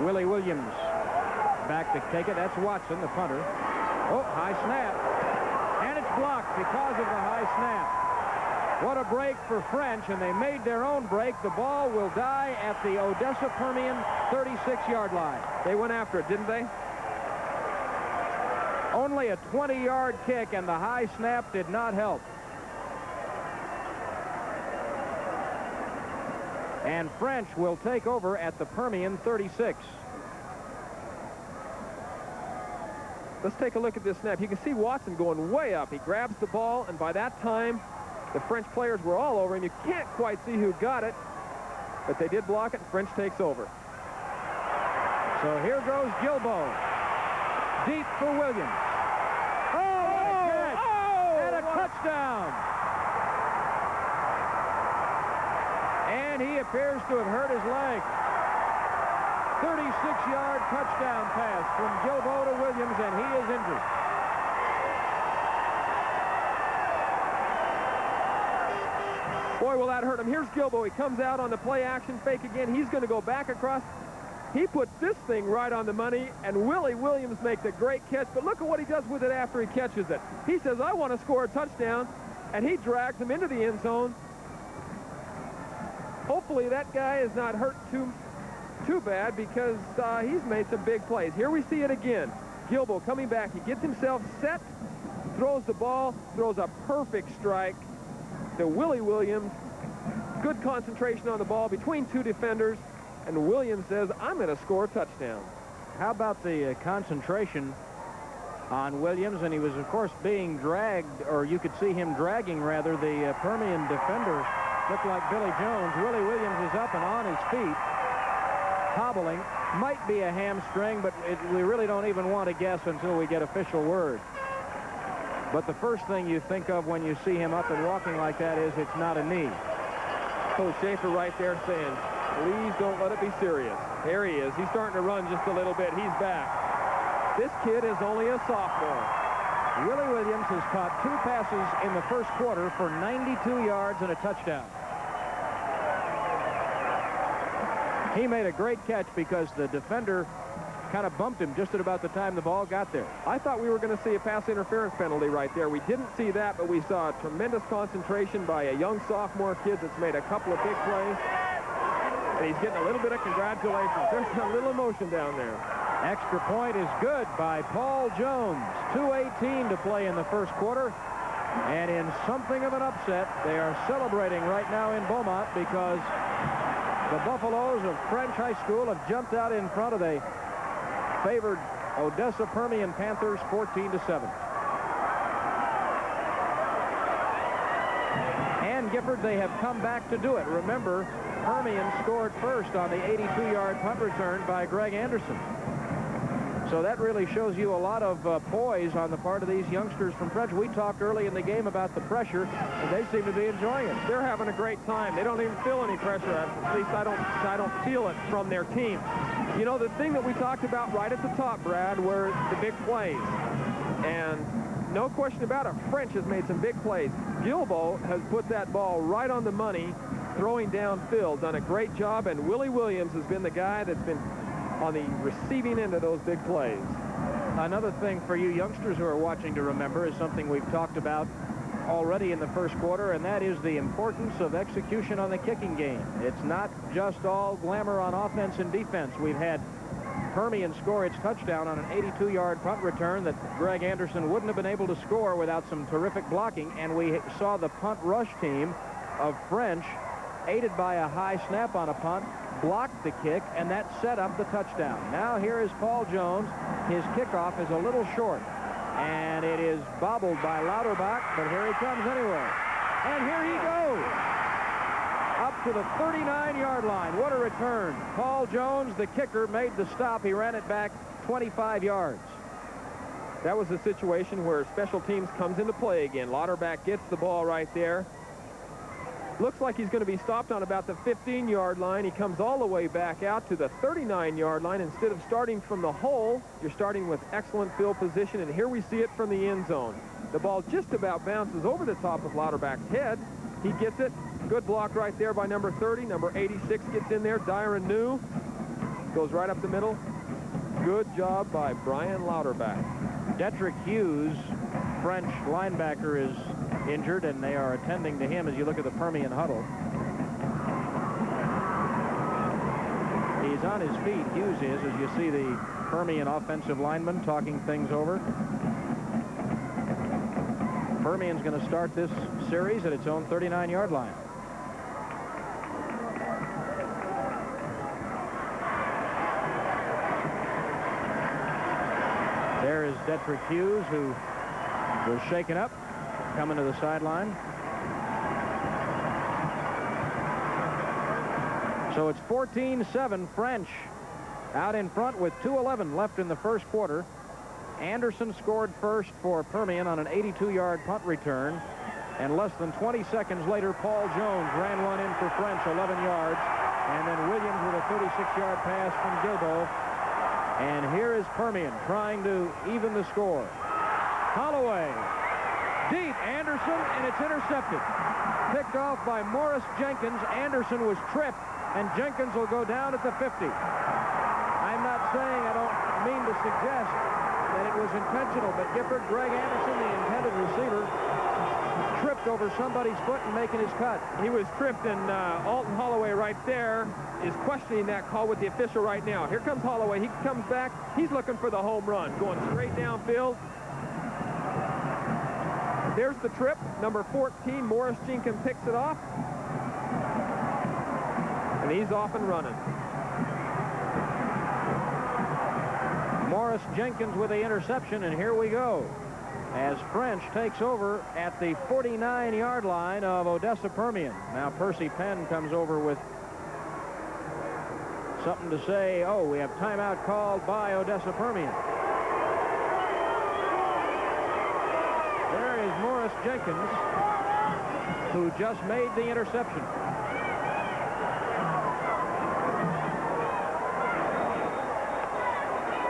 Willie Williams back to take it. That's Watson, the punter. Oh, high snap. And it's blocked because of the high snap. What a break for French, and they made their own break. The ball will die at the Odessa Permian 36-yard line. They went after it, didn't they? Only a 20-yard kick, and the high snap did not help. And French will take over at the Permian 36. Let's take a look at this snap. You can see Watson going way up. He grabs the ball, and by that time, the French players were all over him. You can't quite see who got it, but they did block it, and French takes over. So here goes Gilbo. Deep for Williams. Oh, what a catch! And a touchdown! And he appears to have hurt his leg. 36-yard touchdown pass from Gilbo to Williams, and he is injured. Boy, will that hurt him. Here's Gilbo. He comes out on the play action fake again. He's going to go back across. He puts this thing right on the money, and Willie Williams makes a great catch. But look at what he does with it after he catches it. He says, I want to score a touchdown, and he drags him into the end zone. Hopefully that guy is not hurt too bad, because he's made some big plays. Here we see it again. Gilbo coming back. He gets himself set, throws the ball, throws a perfect strike to Willie Williams. Good concentration on the ball between two defenders, and Williams says, I'm going to score a touchdown. How about the concentration on Williams? And he was, of course, being dragged, or you could see him dragging, rather, the Permian defender. Looked like Billy Jones. Willie Williams is up and on his feet, hobbling. Might be a hamstring, but we really don't even want to guess until we get official word. But the first thing you think of when you see him up and walking like that is it's not a knee. Coach Schaefer right there saying, please don't let it be serious. There he is. He's starting to run just a little bit. He's back. This kid is only a sophomore. Willie Williams has caught 2 passes in the first quarter for 92 yards and a touchdown. He made a great catch because the defender kind of bumped him just at about the time the ball got there. I thought we were going to see a pass interference penalty right there. We didn't see that, but we saw a tremendous concentration by a young sophomore kid that's made a couple of big plays. And he's getting a little bit of congratulations. There's a little emotion down there. Extra point is good by Paul Jones. 2:18 to play in the first quarter. And in something of an upset, they are celebrating right now in Beaumont because the Buffaloes of French High School have jumped out in front of the favored Odessa Permian Panthers 14-7. And Gifford, they have come back to do it. Remember, Permian scored first on the 82-yard punt return by Greg Anderson. So that really shows you a lot of poise on the part of these youngsters from French. We talked early in the game about the pressure, and they seem to be enjoying it. They're having a great time. They don't even feel any pressure. At least I don't feel it from their team. You know, the thing that we talked about right at the top, Brad, were the big plays. And no question about it, French has made some big plays. Gilbo has put that ball right on the money, throwing downfield, done a great job, and Willie Williams has been the guy that's been on the receiving end of those big plays. Another thing for you youngsters who are watching to remember is something we've talked about already in the first quarter, and that is the importance of execution on the kicking game. It's not just all glamour on offense and defense. We've had Permian score its touchdown on an 82-yard punt return that Greg Anderson wouldn't have been able to score without some terrific blocking, and we saw the punt rush team of French, aided by a high snap on a punt, blocked the kick, and that set up the touchdown. Now here is Paul Jones. His kickoff is a little short, and it is bobbled by Lauterbach, but here he comes anyway. And here he goes, up to the 39-yard line. What a return. Paul Jones, the kicker, made the stop. He ran it back 25 yards. That was a situation where special teams comes into play again. Lauterbach gets the ball right there. Looks like he's going to be stopped on about the 15-yard line. He comes all the way back out to the 39-yard line. Instead of starting from the hole, you're starting with excellent field position, and here we see it from the end zone. The ball just about bounces over the top of Lauterbach's head. He gets it. Good block right there by number 30. Number 86 gets in there. Dyron New goes right up the middle. Good job by Brian Lauterbach. Detrick Hughes, French linebacker, is injured, and they are attending to him as you look at the Permian huddle. He's on his feet, Hughes is, as you see the Permian offensive lineman talking things over. Permian's going to start this series at its own 39-yard line. There is Detrick Hughes, who was shaken up, coming to the sideline. So it's 14-7 French out in front with 2:11 left in the first quarter. Anderson scored first for Permian on an 82-yard punt return. And less than 20 seconds later, Paul Jones ran one in for French, 11 yards. And then Williams with a 36-yard pass from Gilbo. And here is Permian trying to even the score. Holloway, deep, Anderson, and it's intercepted. Picked off by Morris Jenkins. Anderson was tripped, and Jenkins will go down at the 50. I'm not saying, I don't mean to suggest that it was intentional, but Gifford, Greg Anderson, the intended receiver, tripped over somebody's foot and making his cut. He was tripped, and Alton Holloway right there is questioning that call with the official right now. Here comes Holloway. He comes back. He's looking for the home run, going straight downfield. There's the trip. Number 14, Morris Jenkins picks it off. And he's off and running. Morris Jenkins with the interception, and here we go as French takes over at the 49-yard line of Odessa Permian. Now Percy Penn comes over with something to say. Oh, we have timeout called by Odessa Permian. There is Morris Jenkins, who just made the interception.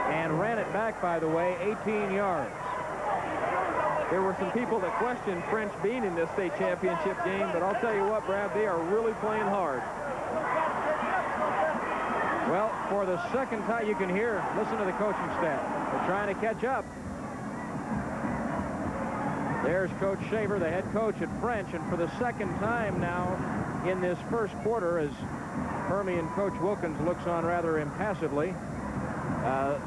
And ran it back, by the way, 18 yards. There were some people that questioned French being in this state championship game, but I'll tell you what, Brad, they are really playing hard. Well, for the second time, you can hear, listen to the coaching staff. They're trying to catch up. There's Coach Shaver, the head coach at French, and for the second time now in this first quarter, as Permian coach Wilkins looks on rather impassively,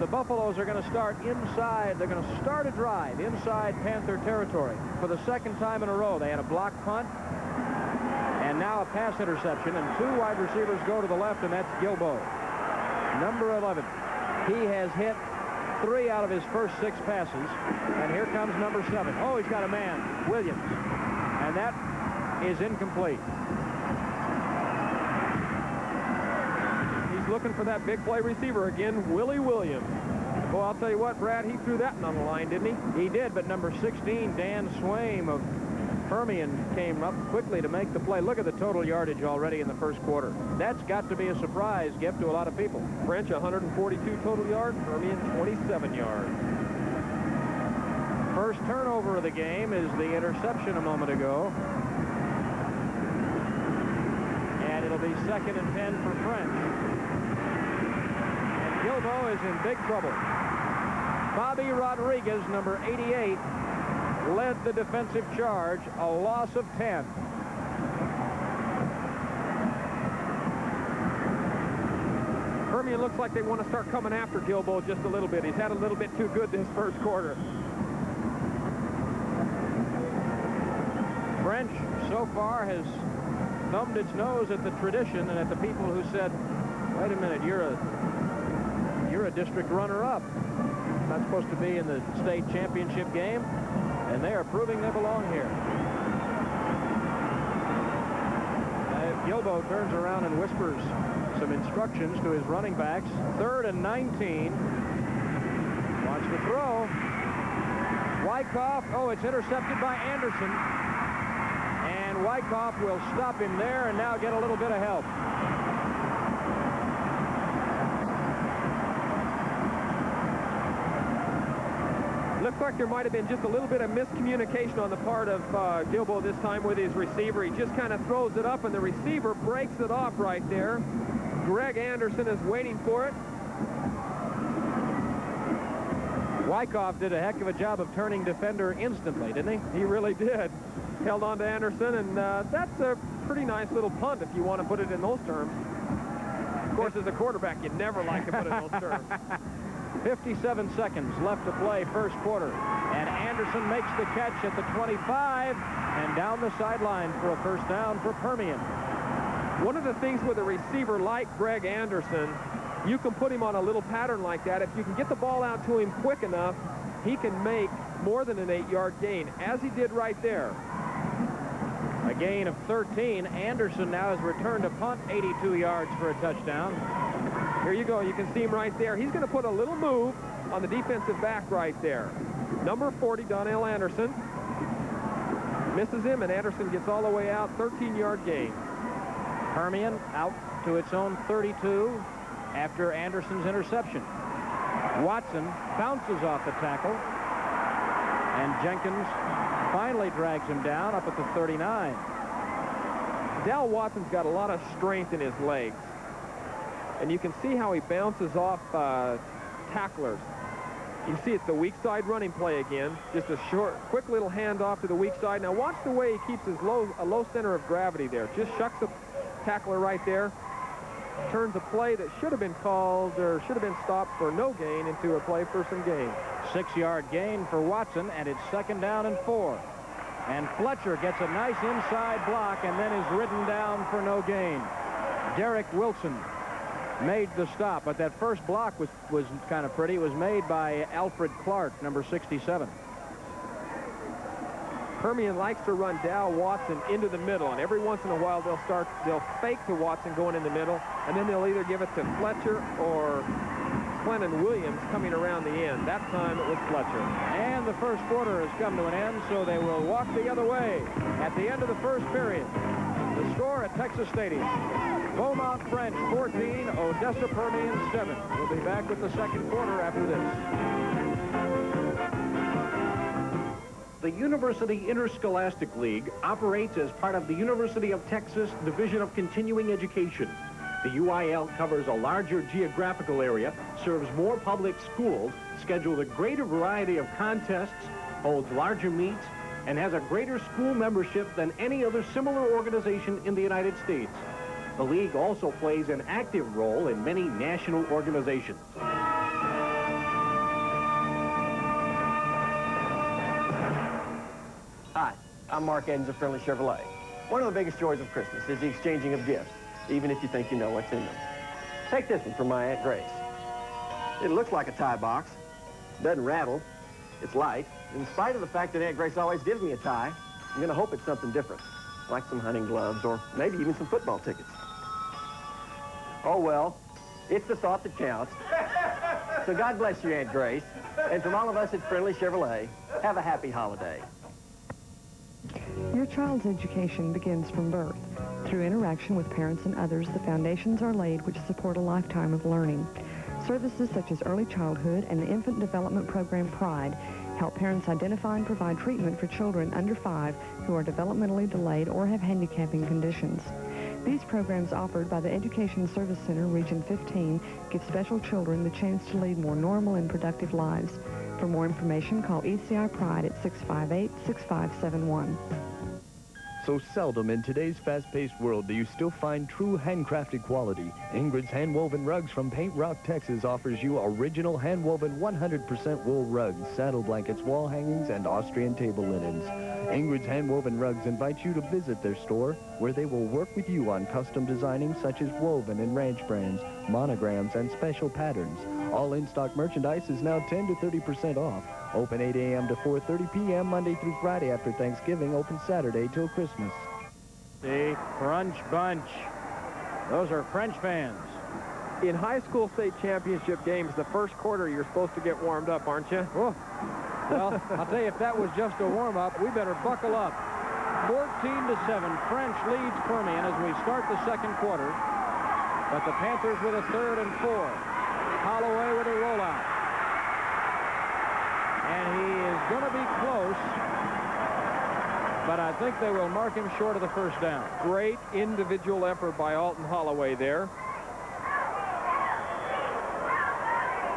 the Buffaloes are going to start inside. They're going to start a drive inside Panther territory for the second time in a row. They had a block punt and now a pass interception, and two wide receivers go to the left, and that's Gilbo, number 11. He has hit 3 out of his first 6 passes, and here comes number 7. Oh, he's got a man, Williams, and that is incomplete. Looking for that big play receiver again, Willie Williams. Well, I'll tell you what, Brad, he threw that one on the line, didn't he? He did, but number 16, Dan Swaim of Permian, came up quickly to make the play. Look at the total yardage already in the first quarter. That's got to be a surprise gift to a lot of people. French, 142 total yards, Permian, 27 yards. First turnover of the game is the interception a moment ago. And it'll be 2nd and 10 for French. Gilbo is in big trouble. Bobby Rodriguez, number 88, led the defensive charge, a loss of 10. Permian looks like they want to start coming after Gilbo just a little bit. He's had a little bit too good this first quarter. French so far has thumbed its nose at the tradition and at the people who said, wait a minute, you're a district runner-up. Not supposed to be in the state championship game, and they are proving they belong here. Gilbo turns around and whispers some instructions to his running backs. 3rd and 19. Watch the throw. Wyckoff, oh, it's intercepted by Anderson. And Wyckoff will stop him there and now get a little bit of help. Looks like there might have been just a little bit of miscommunication on the part of Gilbo this time with his receiver. He just kind of throws it up, and the receiver breaks it off right there. Greg Anderson is waiting for it. Wyckoff did a heck of a job of turning defender instantly, didn't he? He really did. Held on to Anderson, and that's a pretty nice little punt if you want to put it in those terms. Of course, as a quarterback, you never like to put it in those terms. 57 seconds left to play first quarter, and Anderson makes the catch at the 25 and down the sideline for a first down for Permian. One of the things with a receiver like Greg Anderson, you can put him on a little pattern like that. If you can get the ball out to him quick enough, he can make more than an 8-yard gain, as he did right there. A gain of 13. Anderson now has returned a punt 82 yards for a touchdown. Here you go. You can see him right there. He's going to put a little move on the defensive back right there. Number 40, Donnell Anderson. Misses him, and Anderson gets all the way out. 13-yard gain. Permian out to its own 32 after Anderson's interception. Watson bounces off the tackle, and Jenkins finally drags him down up at the 39. Dal Watson's got a lot of strength in his legs, and you can see how he bounces off tacklers. You can see it's the weak side running play again. Just a short, quick little handoff to the weak side. Now watch the way he keeps his low center of gravity there. Just shucks the tackler right there. Turns a play that should have been called or should have been stopped for no gain into a play for some gain. 6-yard gain for Watson, and it's 2nd down and 4. And Fletcher gets a nice inside block and then is ridden down for no gain. Derek Wilson made the stop, but that first block was kind of pretty. It was made by Alfred Clark, number 67. Permian likes to run Dal Watson into the middle, and every once in a while they'll fake to Watson going in the middle, and then they'll either give it to Fletcher or Clennon Williams coming around the end. That time it was Fletcher. And the first quarter has come to an end, so they will walk the other way at the end of the first period. The score at Texas Stadium: Beaumont French 14, Odessa Permian 7. We'll be back with the second quarter after this. The University Interscholastic League operates as part of the University of Texas Division of Continuing Education. The UIL covers a larger geographical area, serves more public schools, schedules a greater variety of contests, holds larger meets, and has a greater school membership than any other similar organization in the United States. The league also plays an active role in many national organizations. Hi, I'm Mark Edens of Friendly Chevrolet. One of the biggest joys of Christmas is the exchanging of gifts, even if you think you know what's in them. Take this one from my Aunt Grace. It looks like a tie box, doesn't rattle, it's light. In spite of the fact that Aunt Grace always gives me a tie, I'm going to hope it's something different, like some hunting gloves or maybe even some football tickets. Oh, well, it's the thought that counts. So God bless you, Aunt Grace. And from all of us at Friendly Chevrolet, have a happy holiday. Your child's education begins from birth. Through interaction with parents and others, the foundations are laid which support a lifetime of learning. Services such as early childhood and the infant development program PRIDE help parents identify and provide treatment for children under 5 who are developmentally delayed or have handicapping conditions. These programs offered by the Education Service Center Region 15 give special children the chance to lead more normal and productive lives. For more information, call ECI PRIDE at 658-6571. So seldom in today's fast-paced world do you still find true handcrafted quality. Ingrid's Handwoven Rugs from Paint Rock, Texas offers you original handwoven 100% wool rugs, saddle blankets, wall hangings, and Austrian table linens. Ingrid's Handwoven Rugs invite you to visit their store, where they will work with you on custom designing such as woven and ranch brands, monograms, and special patterns. All in-stock merchandise is now 10 to 30% off. Open 8 a.m. to 4:30 p.m. Monday through Friday after Thanksgiving. Open Saturday till Christmas. The Crunch Bunch. Those are French fans. In high school state championship games, the first quarter, you're supposed to get warmed up, aren't you? Oh. Well, I'll tell you, if that was just a warm-up, we better buckle up. 14-7, French leads Permian as we start the second quarter. But the Panthers with a 3rd and 4. Holloway with a rollout. And he is going to be close, but I think they will mark him short of the first down. Great individual effort by Alton Holloway there.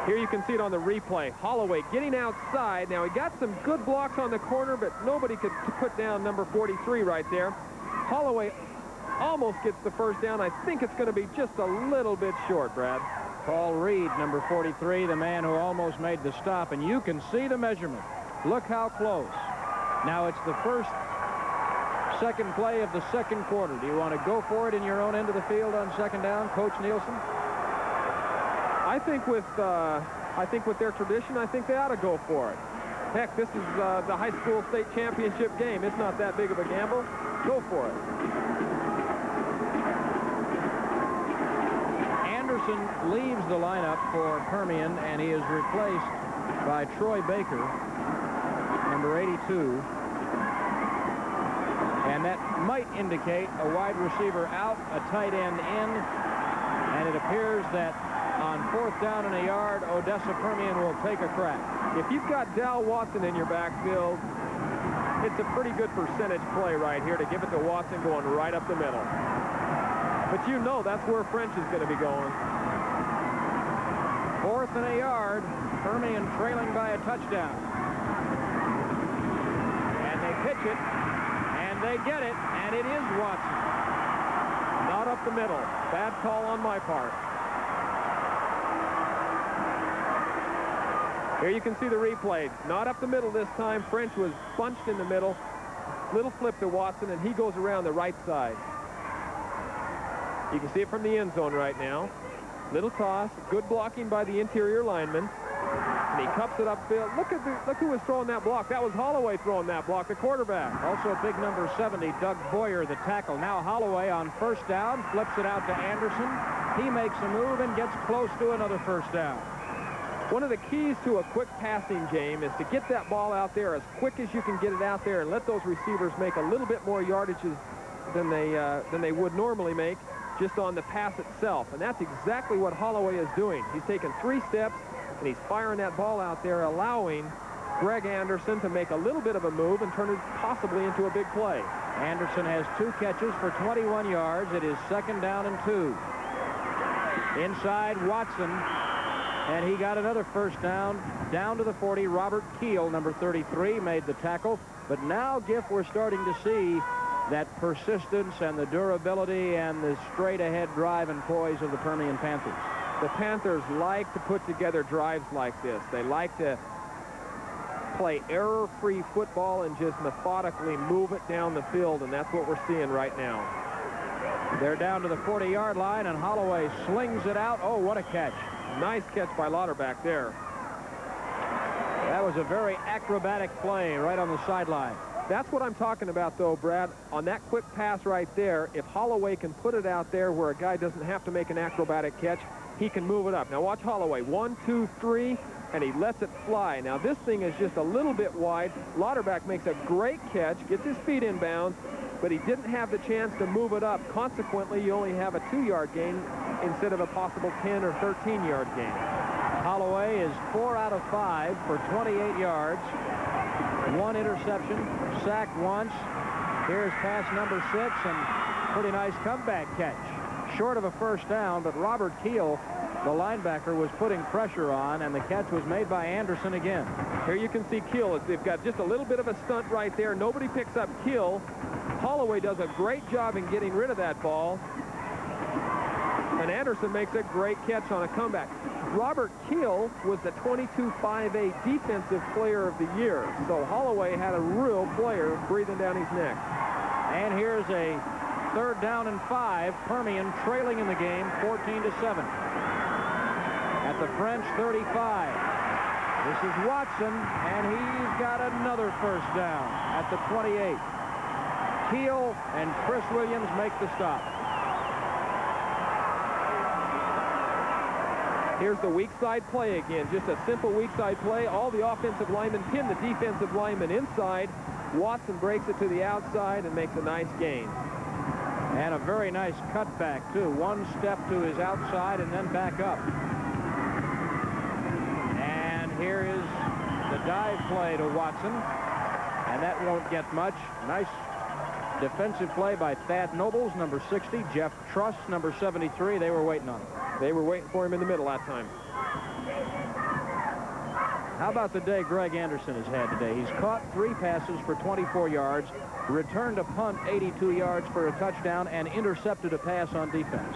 Here you can see it on the replay. Holloway getting outside. Now, he got some good blocks on the corner, but nobody could put down number 43 right there. Holloway almost gets the first down. I think it's going to be just a little bit short, Brad. Paul Reed, number 43, the man who almost made the stop, and you can see the measurement. Look how close. Now it's the second play of the second quarter. Do you want to go for it in your own end of the field on second down, Coach Nielsen? I think with their tradition, I think they ought to go for it. Heck, this is the high school state championship game. It's not that big of a gamble. Go for it. Anderson leaves the lineup for Permian, and he is replaced by Troy Baker, number 82. And that might indicate a wide receiver out, a tight end in, and it appears that on 4th down and a yard, Odessa Permian will take a crack. If you've got Dal Watson in your backfield, it's a pretty good percentage play right here to give it to Watson going right up the middle. But you know that's where French is going to be going. 4th and a yard, Permian trailing by a touchdown. And they pitch it, and they get it, and it is Watson. Not up the middle. Bad call on my part. Here you can see the replay. Not up the middle this time. French was bunched in the middle. Little flip to Watson, and he goes around the right side. You can see it from the end zone right now. Little toss. Good blocking by the interior lineman. And he cups it upfield. Look who was throwing that block. That was Holloway throwing that block, the quarterback. Also big number 70, Doug Boyer, the tackle. Now Holloway on 1st down, flips it out to Anderson. He makes a move and gets close to another 1st down. One of the keys to a quick passing game is to get that ball out there as quick as you can get it out there and let those receivers make a little bit more yardages than they would normally make just on the pass itself. And that's exactly what Holloway is doing. He's taken 3 steps, and he's firing that ball out there, allowing Greg Anderson to make a little bit of a move and turn it possibly into a big play. Anderson has 2 catches for 21 yards. It is 2nd down and 2. Inside Watson, and he got another 1st down to the 40. Robert Keel, number 33, made the tackle. But now, Giff, we're starting to see that persistence and the durability and the straight-ahead drive and poise of the Permian Panthers. The Panthers like to put together drives like this. They like to play error-free football and just methodically move it down the field, and that's what we're seeing right now. They're down to the 40-yard line, and Holloway slings it out. Oh, what a catch. Nice catch by Lauterbach there. That was a very acrobatic play right on the sideline. That's what I'm talking about, though, Brad. On that quick pass right there, if Holloway can put it out there where a guy doesn't have to make an acrobatic catch, he can move it up. Now watch Holloway. 1, 2, 3, and he lets it fly. Now this thing is just a little bit wide. Lauterbach makes a great catch, gets his feet in bounds, but he didn't have the chance to move it up. Consequently, you only have a 2-yard gain instead of a possible 10 or 13-yard gain. Holloway is 4 out of 5 for 28 yards. 1 interception, sacked once. Here's pass number 6, and pretty nice comeback catch. Short of a 1st down, but Robert Keel, the linebacker, was putting pressure on, and the catch was made by Anderson again. Here you can see Keel. They've got just a little bit of a stunt right there. Nobody picks up Keel. Holloway does a great job in getting rid of that ball. And Anderson makes a great catch on a comeback. Robert Keel was the 22-5A defensive player of the year. So Holloway had a real player breathing down his neck. And here's a 3rd down and 5. Permian trailing in the game 14-7. At the French 35. This is Watson, and he's got another 1st down at the 28. Keel and Chris Williams make the stop. Here's the weak side play again. Just a simple weak side play. All the offensive linemen pin the defensive lineman inside. Watson breaks it to the outside and makes a nice gain. And a very nice cutback, too. 1 step to his outside and then back up. And here is the dive play to Watson. And that won't get much. Nice defensive play by Thad Nobles, number 60. Jeff Truss, number 73. They were waiting on him. They were waiting for him in the middle that time. How about the day Greg Anderson has had today? He's caught 3 passes for 24 yards, returned a punt 82 yards for a touchdown, and intercepted a pass on defense.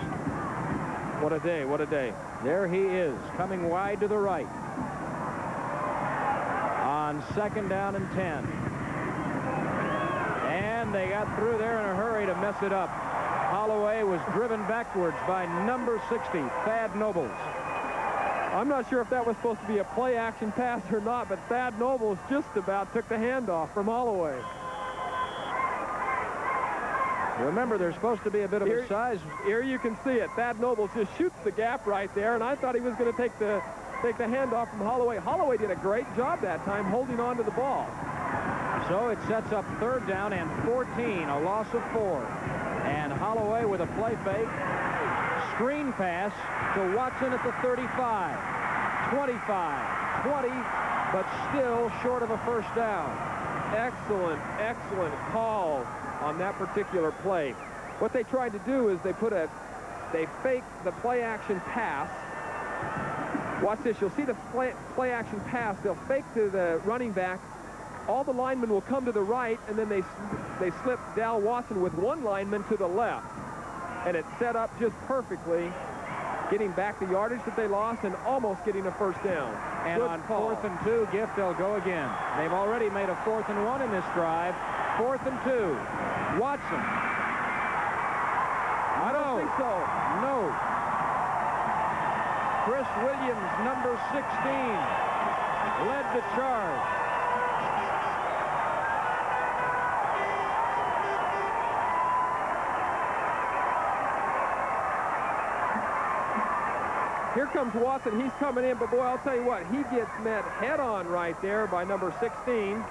What a day, what a day. There he is, coming wide to the right. On 2nd down and 10. And they got through there in a hurry to mess it up. Holloway was driven backwards by number 60, Thad Nobles. I'm not sure if that was supposed to be a play-action pass or not, but Thad Nobles just about took the handoff from Holloway. Remember, there's supposed to be a bit of a size. Here you can see it. Thad Nobles just shoots the gap right there, and I thought he was going to take the handoff from Holloway. Holloway did a great job that time holding on to the ball. So it sets up 3rd down and 14, a loss of 4. And Holloway with a play fake. Screen pass to Watson at the 35, 25, 20, but still short of a first down. Excellent, excellent call on that particular play. What they tried to do is they fake the play-action pass. Watch this. You'll see the play-action pass. They'll fake to the running back. All the linemen will come to the right, and then they slip Dal Watson with one lineman to the left. And it's set up just perfectly, getting back the yardage that they lost and almost getting a first down. And Good on call. 4th and 2, Gift, they'll go again. They've already made a 4th and 1 in this drive. 4th and 2. Watson. I don't think so. No. Chris Williams, number 16, led the charge. Here comes Watson. He's coming in, but boy, I'll tell you what, he gets met head-on right there by number 16,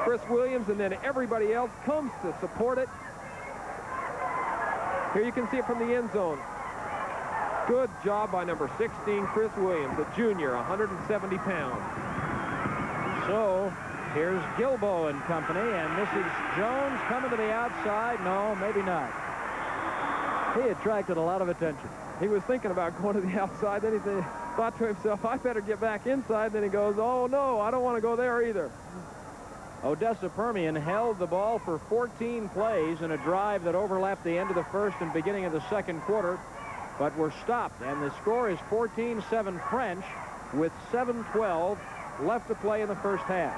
Chris Williams, and then everybody else comes to support it. Here you can see it from the end zone. Good job by number 16, Chris Williams, a junior, 170 pounds. So here's Gilbo and company, and this is Jones coming to the outside. No, maybe not. He attracted a lot of attention. He was thinking about going to the outside. Then he thought to himself, I better get back inside. Then he goes, oh, no, I don't want to go there either. Odessa Permian held the ball for 14 plays in a drive that overlapped the end of the first and beginning of the second quarter, but were stopped. And the score is 14-7 French with 7:12 left to play in the first half.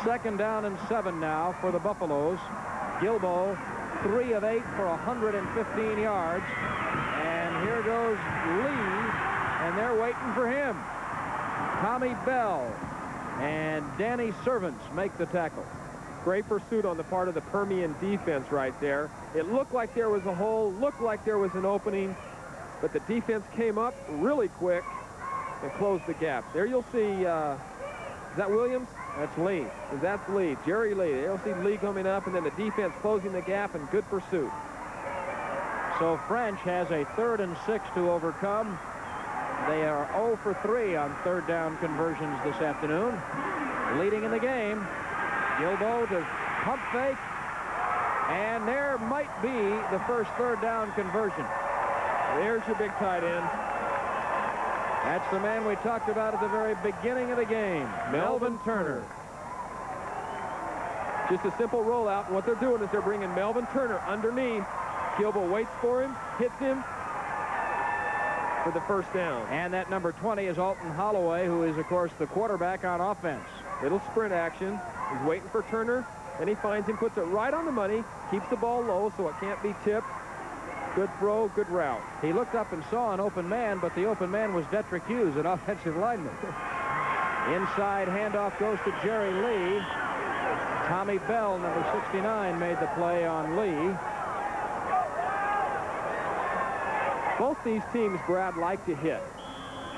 2nd down and 7 now for the Buffaloes. Gilbo, 3 of 8 for 115 yards. And here goes Lee, and they're waiting for him. Tommy Bell and Danny Servants make the tackle. Great pursuit on the part of the Permian defense right there. It looked like there was a hole, looked like there was an opening, but the defense came up really quick and closed the gap. There you'll see, is that Williams? That's Lee. That's Lee, Jerry Lee. You'll see Lee coming up, and then the defense closing the gap, and good pursuit. So French has a 3rd and 6 to overcome. They are 0 for 3 on 3rd down conversions this afternoon. Leading in the game, Gilbo to pump fake, and there might be the first 3rd down conversion. There's your big tight end. That's the man we talked about at the very beginning of the game, Melvin Turner. Just a simple rollout, and what they're doing is they're bringing Melvin Turner underneath. Gilbo waits for him, hits him for the first down. And that number 20 is Alton Holloway, who is, of course, the quarterback on offense. Little sprint action. He's waiting for Turner, and he finds him, puts it right on the money, keeps the ball low so it can't be tipped. Good throw, good route. He looked up and saw an open man, but the open man was Detrick Hughes, an offensive lineman. Inside handoff goes to Jerry Lee. Tommy Bell, number 69, made the play on Lee. Both these teams, Brad, like to hit.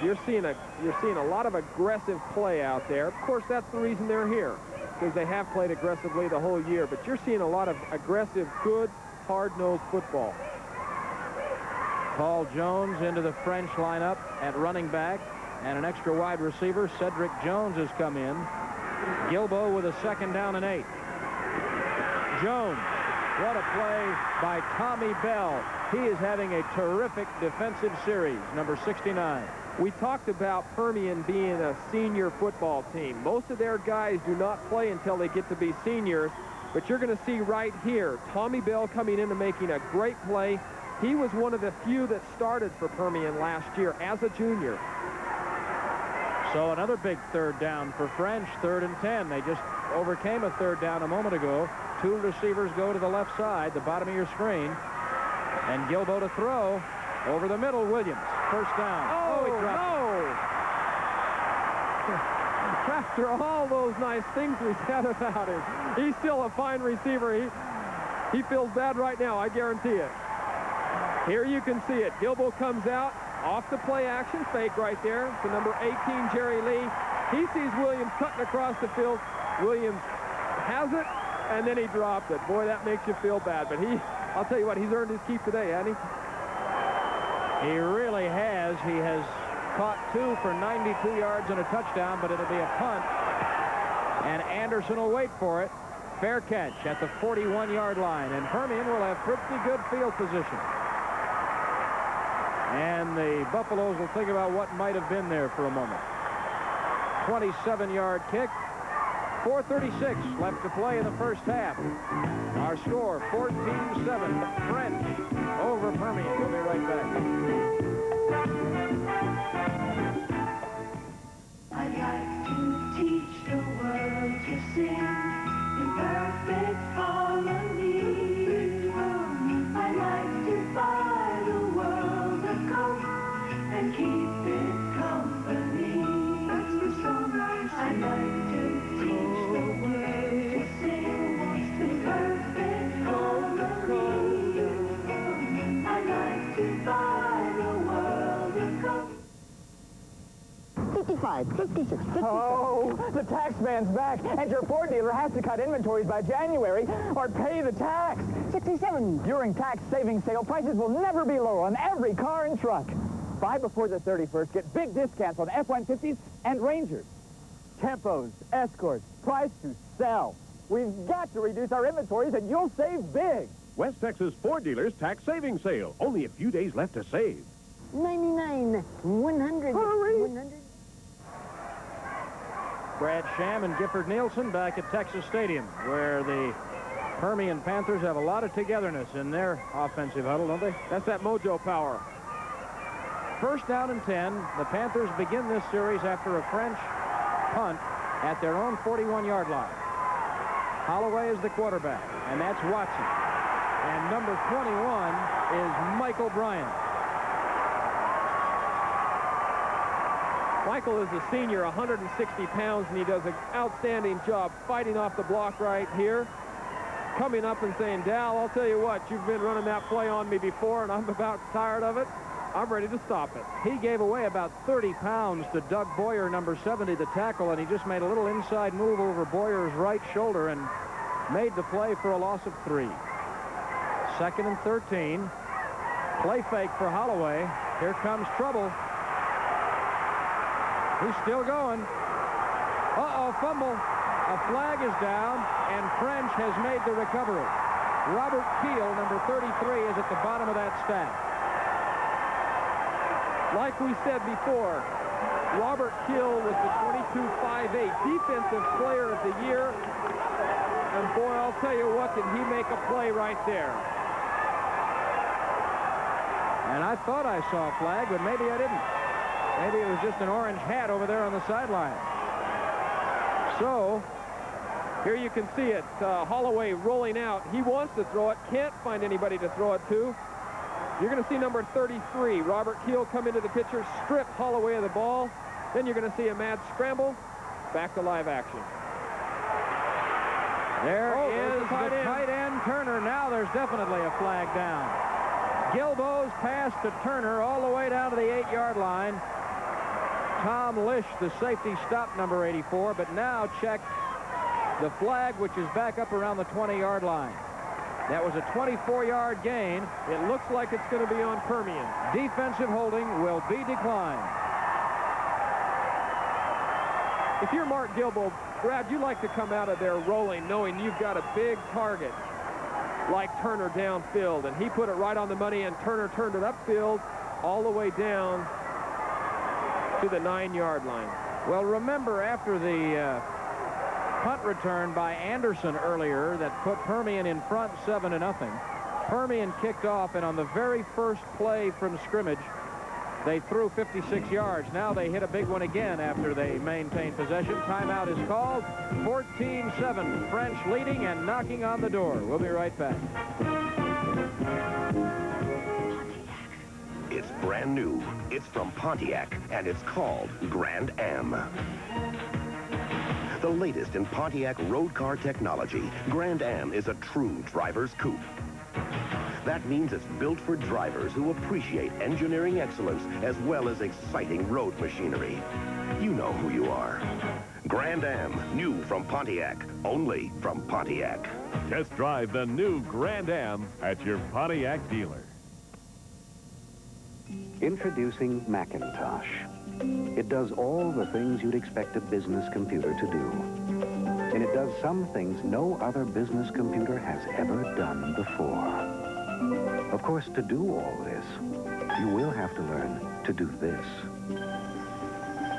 You're seeing a lot of aggressive play out there. Of course, that's the reason they're here, because they have played aggressively the whole year. But you're seeing a lot of aggressive, good, hard-nosed football. Paul Jones into the French lineup at running back, and an extra wide receiver, Cedric Jones, has come in. Gilbo with a 2nd down and 8. Jones, what a play by Tommy Bell. He is having a terrific defensive series, number 69. We talked about Permian being a senior football team. Most of their guys do not play until they get to be seniors, but you're going to see right here, Tommy Bell coming in and making a great play. He was one of the few that started for Permian last year as a junior. So another big 3rd down for French, 3rd and 10. They just overcame a 3rd down a moment ago. 2 receivers go to the left side, the bottom of your screen. And Gilbo to throw over the middle, Williams. first down. Oh, he dropped it. After all those nice things we said about him, he's still a fine receiver. He feels bad right now, I guarantee it. Here you can see it. Gilbo comes out off the play action fake right there to number 18, Jerry Lee. He sees Williams cutting across the field. Williams has it, and then he dropped it. Boy, that makes you feel bad. But I'll tell you what, he's earned his keep today, hasn't he? He really has. He has caught 2 for 92 yards and a touchdown, but it'll be a punt. And Anderson will wait for it. Fair catch at the 41-yard line. And Permian will have pretty good field position. And the Buffaloes will think about what might have been there for a moment. 27-yard kick. 4:36 left to play in the first half. Our score, 14-7. French over Permian. We'll be right back. I'd like to teach the world to sing in perfect harmony. I'd like to buy the world a coat and keep it company. That's the song I'd like to teach the world to sing in perfect harmony. I'd like to buy the world a coat. 55, 56, 57. Oh, the tax man's back, and your Ford dealer has to cut inventories by January or pay the tax. 67. During tax savings sale, prices will never be lower on every car and truck. Buy before the 31st. Get big discounts on F-150s and Rangers. Tempos, Escorts, price to sell. We've got to reduce our inventories, and you'll save big. West Texas Ford Dealers Tax Savings Sale. Only a few days left to save. 99, 100, Hurry. 100. Brad Sham and Gifford Nielsen back at Texas Stadium, where the Permian Panthers have a lot of togetherness in their offensive huddle, don't they? That's that mojo power. First down and 10. The Panthers begin this series after a French punt at their own 41-yard line. Holloway is the quarterback, and that's Watson. And number 21 is Michael Bryant. Michael is a senior, 160 pounds, and he does an outstanding job fighting off the block right here. Coming up and saying, Dal, I'll tell you what, you've been running that play on me before, and I'm about tired of it. I'm ready to stop it. He gave away about 30 pounds to Doug Boyer, number 70, the tackle, and he just made a little inside move over Boyer's right shoulder and made the play for a loss of 3. Second and 13. Play fake for Holloway. Here comes trouble. He's still going. Uh-oh, fumble. A flag is down, and French has made the recovery. Robert Keel, number 33, is at the bottom of that stack. Like we said before, Robert Keel was the 22-5-8 Defensive Player of the Year. And boy, I'll tell you what, did he make a play right there. And I thought I saw a flag, but maybe I didn't. Maybe it was just an orange hat over there on the sideline. So, here you can see it. Holloway rolling out. He wants to throw it, can't find anybody to throw it to. You're going to see number 33, Robert Keel, come into the picture, strip Holloway of the ball. Then you're going to see a mad scramble. Back to live action. There is the tight end, Turner. Now there's definitely a flag down. Gilbo's pass to Turner all the way down to the 8-yard line. Tom Lish, the safety, stopped number 84, but now check the flag, which is back up around the 20-yard line. That was a 24-yard gain. It looks like it's going to be on Permian. Defensive holding will be declined. If you're Mark Gilbo, Brad, you like to come out of there rolling, knowing you've got a big target like Turner downfield, and he put it right on the money, and Turner turned it upfield all the way down to the 9-yard line. Well, remember after the punt return by Anderson earlier that put Permian in front 7-0. Permian kicked off, and on the very first play from scrimmage, they threw 56 yards. Now they hit a big one again after they maintained possession. Timeout is called. 14-7. French leading and knocking on the door. We'll be right back. It's brand brand new. It's from Pontiac, and it's called Grand Am. The latest in Pontiac road car technology, Grand Am is a true driver's coupe. That means it's built for drivers who appreciate engineering excellence as well as exciting road machinery. You know who you are. Grand Am, new from Pontiac, only from Pontiac. Test drive the new Grand Am at your Pontiac dealer. Introducing Macintosh. It does all the things you'd expect a business computer to do. And it does some things no other business computer has ever done before. Of course, to do all this, you will have to learn to do this.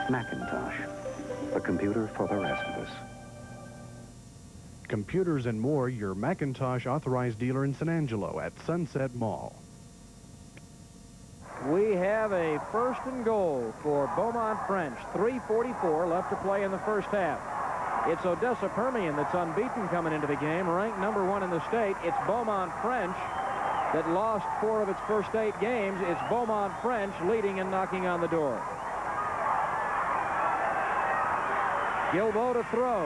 Macintosh, a computer for the rest of us. Computers and more, your Macintosh authorized dealer in San Angelo at Sunset Mall. We have a 1st and goal for Beaumont French. 3:44 left to play in the first half. It's Odessa Permian that's unbeaten coming into the game, ranked number 1 in the state. It's Beaumont French that lost 4 of its first 8 games. It's Beaumont French leading and knocking on the door. Gilbo to throw.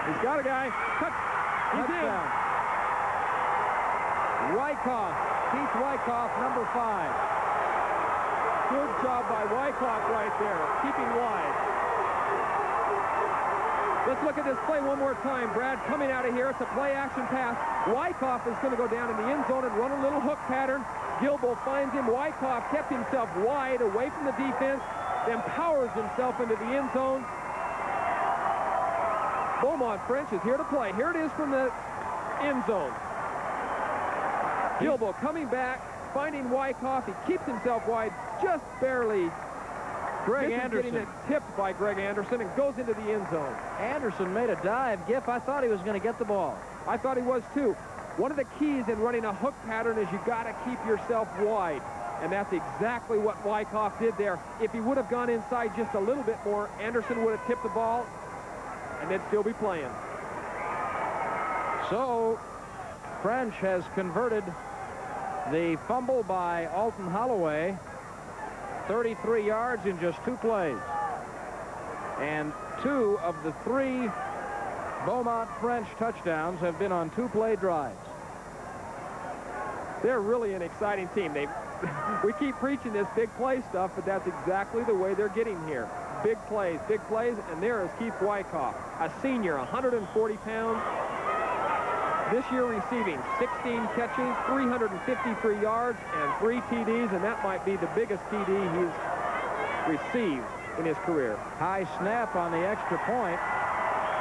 He's got a guy. Touch. He's Touchdown. Wyckoff. Keith Wyckoff, number 5. Good job by Wyckoff right there, keeping wide. Let's look at this play one more time, Brad. Coming out of here, it's a play-action pass. Wyckoff is going to go down in the end zone and run a little hook pattern. Gilbo finds him. Wyckoff kept himself wide away from the defense, then powers himself into the end zone. Beaumont French is here to play. Here it is from the end zone. Gilbo coming back, finding Wyckoff. He keeps himself wide, just barely. Greg Anderson. Getting it tipped by Greg Anderson and goes into the end zone. Anderson made a dive. Giff, I thought he was going to get the ball. I thought he was too. One of the keys in running a hook pattern is you got to keep yourself wide. And that's exactly what Wyckoff did there. If he would have gone inside just a little bit more, Anderson would have tipped the ball and they'd still be playing. So, French has converted the fumble by Alton Holloway. 33 yards in just 2 plays. And 2 of the 3 Beaumont French touchdowns have been on 2-play drives. They're really an exciting team. We keep preaching this big play stuff, but that's exactly the way they're getting here. Big plays, and there is Keith Wyckoff, a senior, 140 pounds. This year receiving 16 catches, 353 yards, and 3 TDs, and that might be the biggest TD he's received in his career. High snap on the extra point,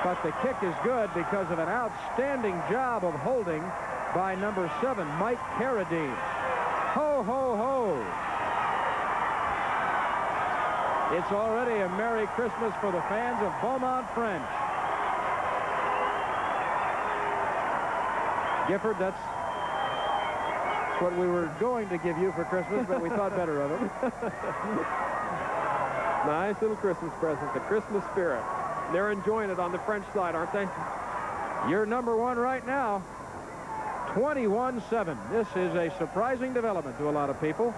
but the kick is good because of an outstanding job of holding by number 7, Mike Carradine. Ho, ho, ho. It's already a Merry Christmas for the fans of Beaumont French. Gifford, that's what we were going to give you for Christmas, but we thought better of it. Nice little Christmas present, the Christmas spirit. They're enjoying it on the French side, aren't they? You're number 1 right now. 21-7. This is a surprising development to a lot of people.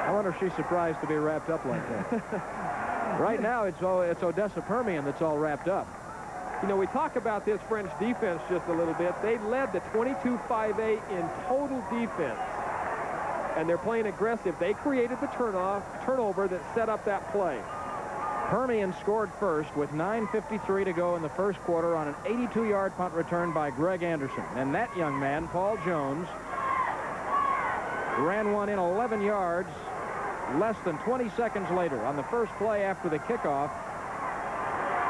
I wonder if she's surprised to be wrapped up like that. Right now, it's Odessa Permian that's all wrapped up. You know, we talk about this French defense just a little bit. They led the 22-5A in total defense, and they're playing aggressive. They created the turnover that set up that play. Permian scored first with 9:53 to go in the first quarter on an 82-yard punt return by Greg Anderson. And that young man, Paul Jones, ran one in 11 yards less than 20 seconds later. On the first play after the kickoff,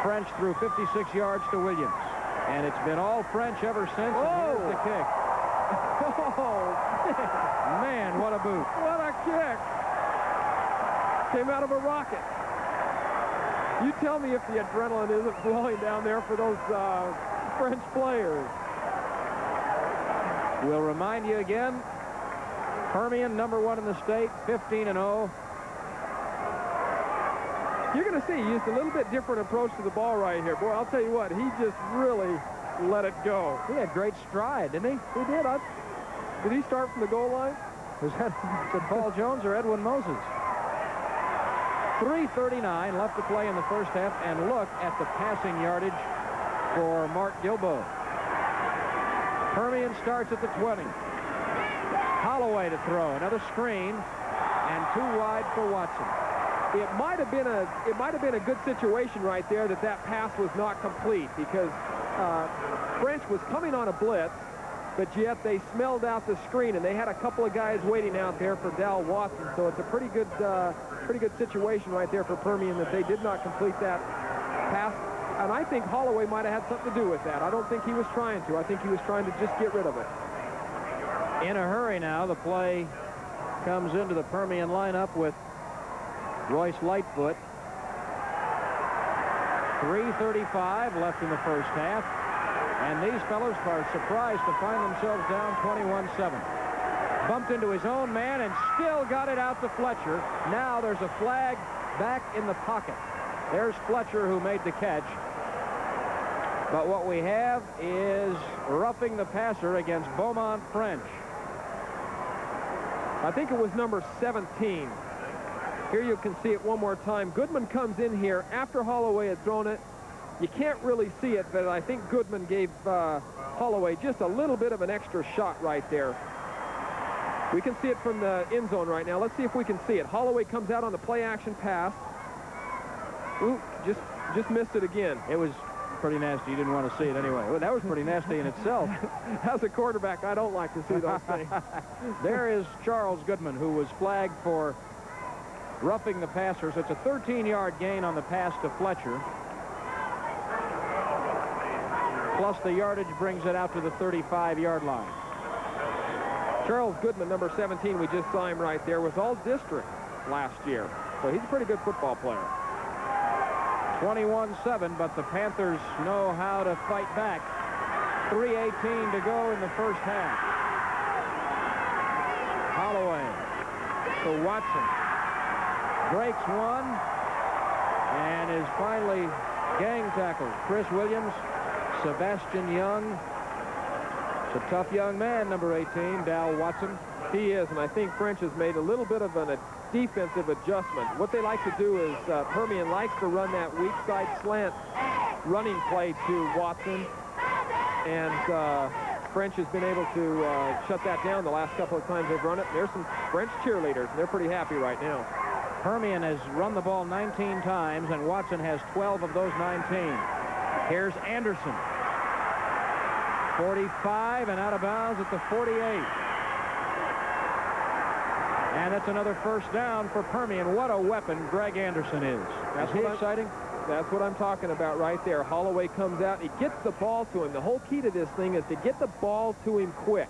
French threw 56 yards to Williams. And it's been all French ever since. And here's the kick. Oh, man, what a boot. What a kick. Came out of a rocket. You tell me if the adrenaline isn't flowing down there for those French players. We'll remind you again, Permian, number 1 in the state, 15-0. You're going to see he used a little bit different approach to the ball right here. Boy, I'll tell you what, he just really let it go. He had great stride, didn't he? He did. Did he start from the goal line? Was that Paul Jones or Edwin Moses? 3:39 left to play in the first half, and look at the passing yardage for Mark Gilbo. Permian starts at the 20. Holloway to throw, another screen, and 2 wide for Watson. It might have been a good situation right there that pass was not complete, because French was coming on a blitz, but yet they smelled out the screen, and they had a couple of guys waiting out there for Dal Watson. So it's a pretty good situation right there for Permian that they did not complete that pass. And I think Holloway might have had something to do with that. I don't think he was trying to. I think he was trying to just get rid of it. In a hurry now, the play comes into the Permian lineup with Royce Lightfoot. 3:35 left in the first half. And these fellows are surprised to find themselves down 21-7. Bumped into his own man and still got it out to Fletcher. Now there's a flag back in the pocket. There's Fletcher, who made the catch. But what we have is roughing the passer against Beaumont French. I think it was number 17. Here you can see it one more time. Goodman comes in here after Holloway had thrown it. You can't really see it, but I think Goodman gave Holloway just a little bit of an extra shot right there. We can see it from the end zone right now. Let's see if we can see it. Holloway comes out on the play-action pass. Ooh, just missed it again. It was pretty nasty. You didn't want to see it anyway. Well, that was pretty nasty in itself. As a quarterback, I don't like to see those things. There is Charles Goodman, who was flagged for roughing the passer. So it's a 13-yard gain on the pass to Fletcher. Plus the yardage brings it out to the 35-yard line. Charles Goodman, number 17, we just saw him right there, was all-district last year. So he's a pretty good football player. 21-7, but the Panthers know how to fight back. 3:18 to go in the first half. Holloway to Watson. Breaks one and is finally gang tackled. Chris Williams, Sebastian Young. It's a tough young man, number 18, Dal Watson. He is, and I think French has made a little bit of a defensive adjustment. What they like to do is Permian likes to run that weak side slant running play to Watson, and French has been able to shut that down the last couple of times they've run it. There's some French cheerleaders, and they're pretty happy right now. Permian has run the ball 19 times, and Watson has 12 of those 19. Here's Anderson. 45 and out of bounds at the 48. And that's another first down for Permian. What a weapon Greg Anderson is. That's exciting? That's what I'm talking about right there. Holloway comes out. He gets the ball to him. The whole key to this thing is to get the ball to him quick.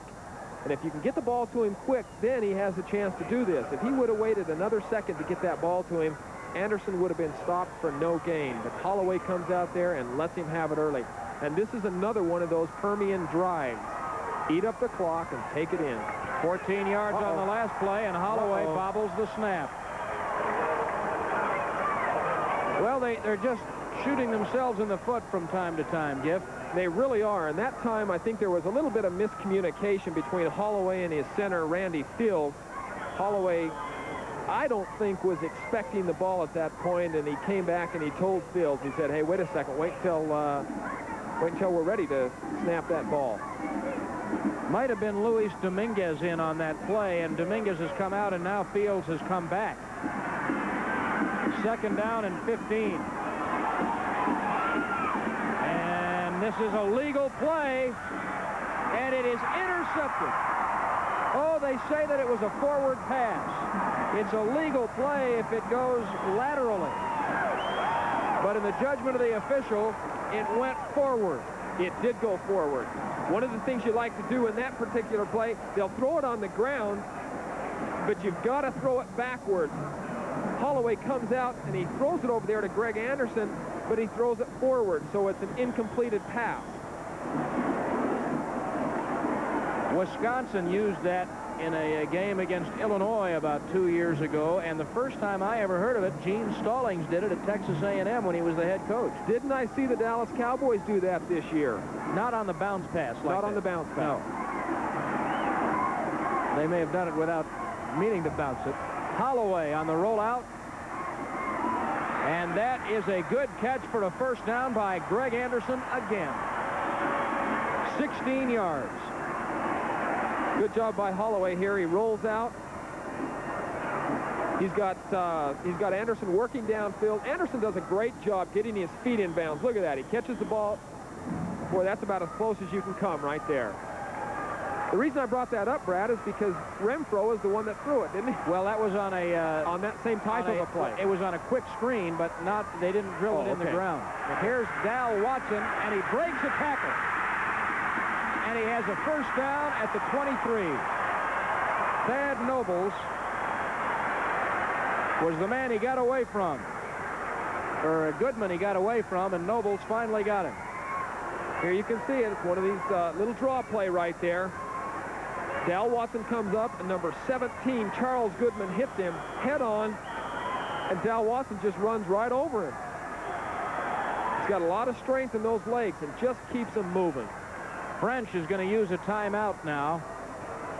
And if you can get the ball to him quick, then he has a chance to do this. If he would have waited another second to get that ball to him, Anderson would have been stopped for no gain. But Holloway comes out there and lets him have it early. And this is another one of those Permian drives. Eat up the clock and take it in. 14 yards on the last play, and Holloway bobbles the snap. Well, they're just shooting themselves in the foot from time to time, Giff. They really are. And that time, I think there was a little bit of miscommunication between Holloway and his center, Randy Fields. Holloway, I don't think, was expecting the ball at that point, and he came back and he told Fields, he said, hey, wait a second, wait until we're ready to snap that ball. Might have been Luis Dominguez in on that play, and Dominguez has come out, and now Fields has come back. Second down and 15. And this is a legal play, and it is intercepted. Oh, they say that it was a forward pass. It's a legal play if it goes laterally. But in the judgment of the official, it went forward. It did go forward. One of the things you like to do in that particular play, they'll throw it on the ground, but you've got to throw it backwards. Holloway comes out and he throws it over there to Greg Anderson, but he throws it forward, so it's an incompleted pass. Wisconsin used that in a game against Illinois about 2 years ago, and the first time I ever heard of it, Gene Stallings did it at Texas A&M when he was the head coach. Didn't I see the Dallas Cowboys do that this year? Not on the bounce pass. Not on the bounce pass. No. They may have done it without meaning to bounce it. Holloway on the rollout. And that is a good catch for a first down by Greg Anderson again. 16 yards. Good job by Holloway here. He rolls out. He's got Anderson working downfield. Anderson does a great job getting his feet in bounds. Look at that. He catches the ball. Boy, that's about as close as you can come right there. The reason I brought that up, Brad, is because Renfro is the one that threw it, didn't he? Well, that was on that same type of a play. It was on a quick screen, but they didn't drill it in the ground. Here's Dal Watson, and he breaks a tackle. And he has a first down at the 23. Thad Nobles was the man he got away from. Or Goodman he got away from, and Nobles finally got him. Here you can see it. It's one of these little draw play right there. Dal Watson comes up, and number 17, Charles Goodman, hits him head on, and Dal Watson just runs right over him. He's got a lot of strength in those legs and just keeps him moving. French is going to use a timeout now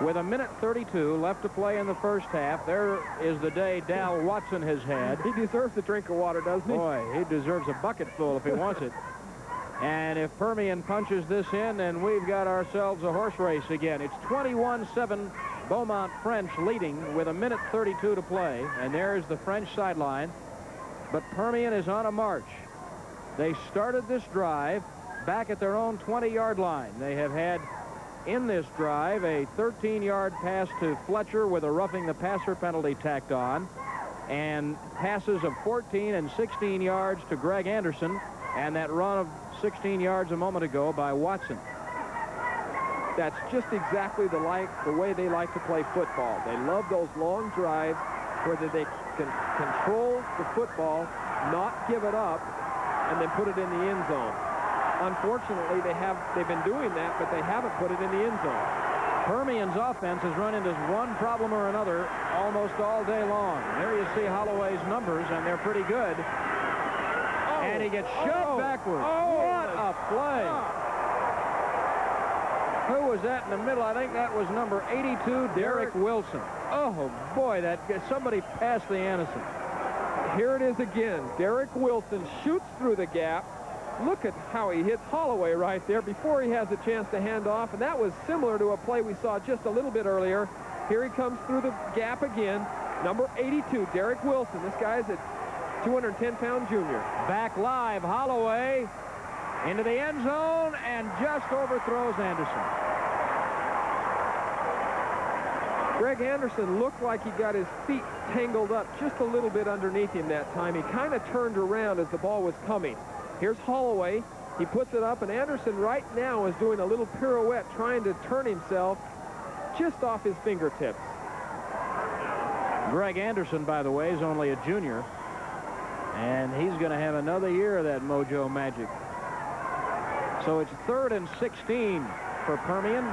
with 1:32 left to play in the first half. There is the day Dal Watson has had. He deserves a drink of water, doesn't he? Boy, he deserves a bucket full if he wants it. And if Permian punches this in, then we've got ourselves a horse race again. It's 21-7, Beaumont French leading with 1:32 to play. And there's the French sideline. But Permian is on a march. They started this drive back at their own 20-yard line. They have had in this drive a 13-yard pass to Fletcher with a roughing the passer penalty tacked on, and passes of 14 and 16 yards to Greg Anderson, and that run of 16 yards a moment ago by Watson. That's just exactly the way they like to play football. They love those long drives where they can control the football, not give it up, and then put it in the end zone. Unfortunately, they've been doing that, but they haven't put it in the end zone. Permian's offense has run into one problem or another almost all day long. There you see Holloway's numbers, and they're pretty good. And he gets shoved backwards. What a play. Who was that in the middle? I think that was number 82, Derek Wilson. Oh, boy, somebody passed the Anderson. Here it is again. Derek Wilson shoots through the gap. Look at how he hits Holloway right there before he has a chance to hand off, and that was similar to a play we saw just a little bit earlier. Here he comes through the gap again. Number 82, Derek Wilson. This guy's a 210-pound junior. Back live, Holloway into the end zone and just overthrows Anderson. Greg Anderson looked like he got his feet tangled up just a little bit underneath him that time. He kind of turned around as the ball was coming. Here's Holloway. He puts it up, and Anderson right now is doing a little pirouette trying to turn himself just off his fingertips. Greg Anderson, by the way, is only a junior, and he's going to have another year of that mojo magic. So it's 3rd and 16 for Permian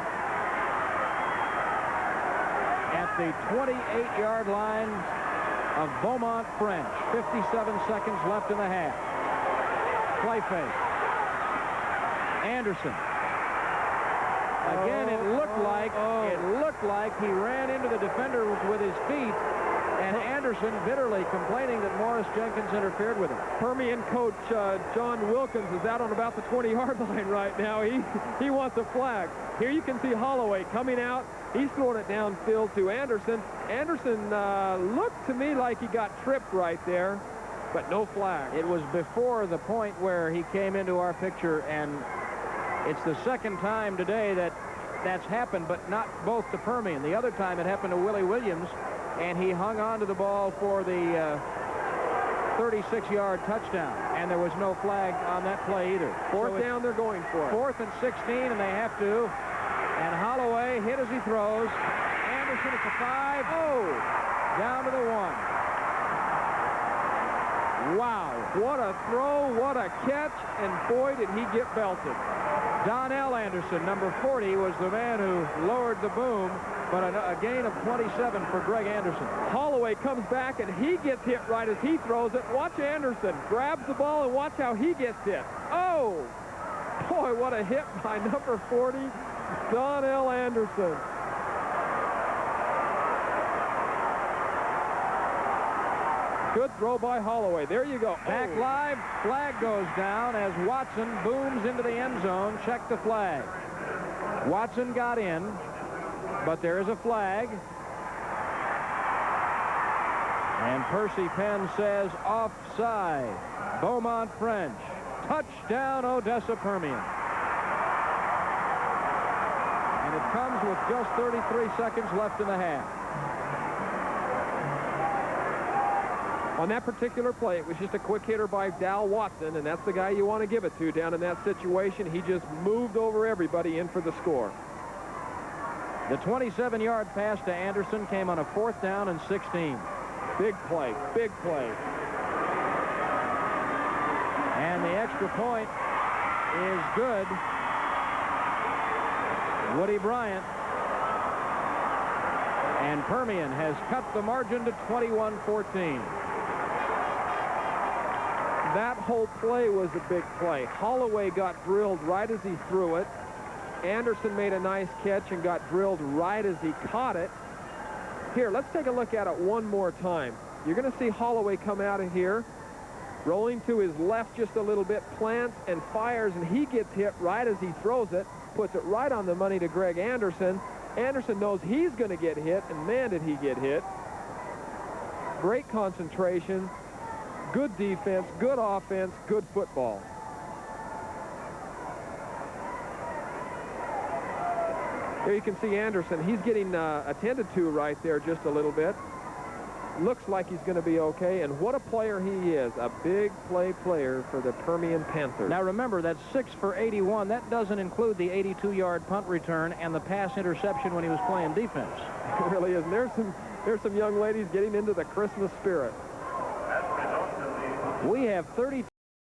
at the 28-yard line of Beaumont French. 57 seconds left in the half. Play fake. Anderson. Again, it looked like he ran into the defender with his feet, and Anderson bitterly complaining that Morris Jenkins interfered with him. Permian coach John Wilkins is out on about the 20-yard line right now. He wants a flag. Here you can see Holloway coming out. He's throwing it downfield to Anderson. Anderson looked to me like he got tripped right there, but no flag. It was before the point where he came into our picture, and it's the second time today that's happened, but not both to Permian. The other time it happened to Willie Williams, and he hung on to the ball for the 36-yard touchdown, and there was no flag on that play either. Fourth down, they're going for it. 4th and 16, and they have to. And Holloway hit as he throws. Anderson at the 5. Oh, down to the 1. Wow. What a throw, what a catch, and boy, did he get belted. Donnell Anderson, number 40, was the man who lowered the boom, but a gain of 27 for Greg Anderson. Holloway comes back, and he gets hit right as he throws it. Watch Anderson. Grabs the ball, and watch how he gets hit. Oh, boy, what a hit by number 40, Donnell Anderson. Good throw by Holloway. There you go. Back live, flag goes down as Watson booms into the end zone. Check the flag. Watson got in, but there is a flag. And Percy Penn says offside. Beaumont French. Touchdown, Odessa Permian. And it comes with just 33 seconds left in the half. On that particular play, it was just a quick hitter by Dal Watson, and that's the guy you want to give it to down in that situation. He just moved over everybody in for the score. The 27-yard pass to Anderson came on a 4th down and 16. Big play, big play. And the extra point is good. Woody Bryant. And Permian has cut the margin to 21-14. That whole play was a big play. Holloway got drilled right as he threw it. Anderson made a nice catch and got drilled right as he caught it. Here, let's take a look at it one more time. You're going to see Holloway come out of here, rolling to his left just a little bit, plants and fires, and he gets hit right as he throws it, puts it right on the money to Greg Anderson. Anderson knows he's going to get hit, and man, did he get hit. Great concentration, good defense, good offense, good football. Here you can see Anderson. He's getting attended to right there just a little bit. Looks like he's going to be okay, and what a player he is. A big play player for the Permian Panthers. Now remember, that's 6 for 81. That doesn't include the 82-yard punt return and the pass interception when he was playing defense. It really is. And there's some young ladies getting into the Christmas spirit. We have 32